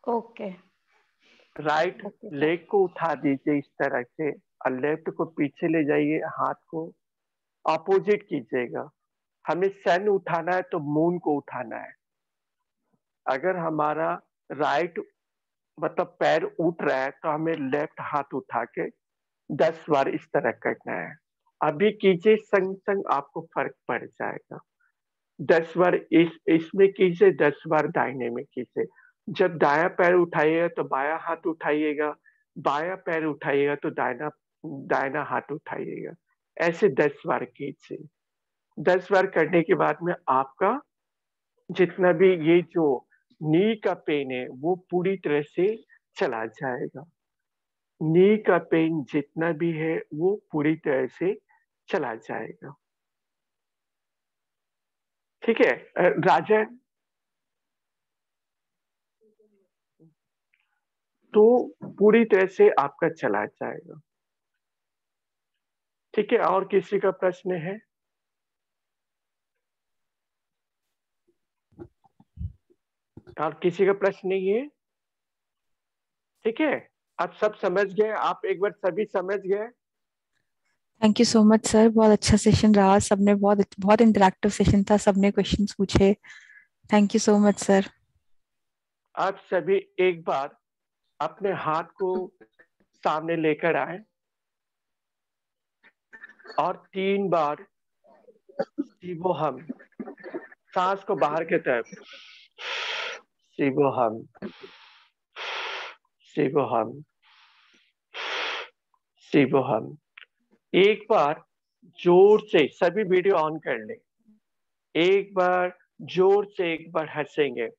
F: ओके।
B: राइट लेग को उठा दीजिए इस तरह से, और लेफ्ट को पीछे ले जाइए, हाथ को अपोजिट कीजिएगा। हमें सन उठाना है तो मून को उठाना है। अगर हमारा राइट मतलब पैर उठ रहा है तो हमें लेफ्ट हाथ उठा के 10 बार इस तरह करना है। अभी कीजिए, संग संग आपको फर्क पड़ जाएगा। 10 बार इसमें कीजिए, 10 बार दाहिने में कीजिए। जब दाया पैर उठाइएगा तो बाया हाथ उठाइएगा, बाया पैर उठाइएगा तो दाहिना हाथ उठाइएगा। ऐसे 10 बार कीजिए। 10 बार करने के बाद में आपका जितना भी ये जो नी का पेन है वो पूरी तरह से चला जाएगा। नी का पेन जितना भी है वो पूरी तरह से चला जाएगा। ठीक है राजा। तो पूरी तरह से आपका चला जाएगा। ठीक है, और किसी का प्रश्न है? और किसी का प्रश्न नहीं है? ठीक है, आप सब समझ गए? आप एक बार सभी समझ गए?
K: Thank you so much sir, बहुत अच्छा सेशन रहा। सबने बहुत इंटरेक्टिव सेशन था, सबने क्वेश्चंस पूछे। Thank you so much sir.
B: आप सभी एक बार अपने हाथ को सामने लेकर आए और 3 बार शिवोहम, सांस को बाहर की तरफ, शिवोहम शिवोहम शिवोहम। एक बार जोर से सभी वीडियो ऑन कर ले। एक बार जोर से एक बार हंसेंगे।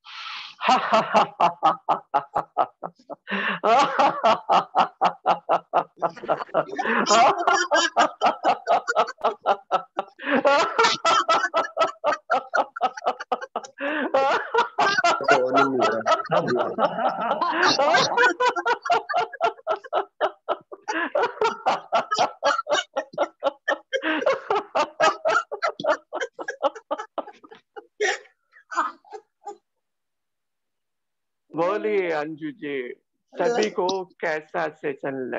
B: बोलिए अंजू जी, सभी को कैसा सेशन लगा?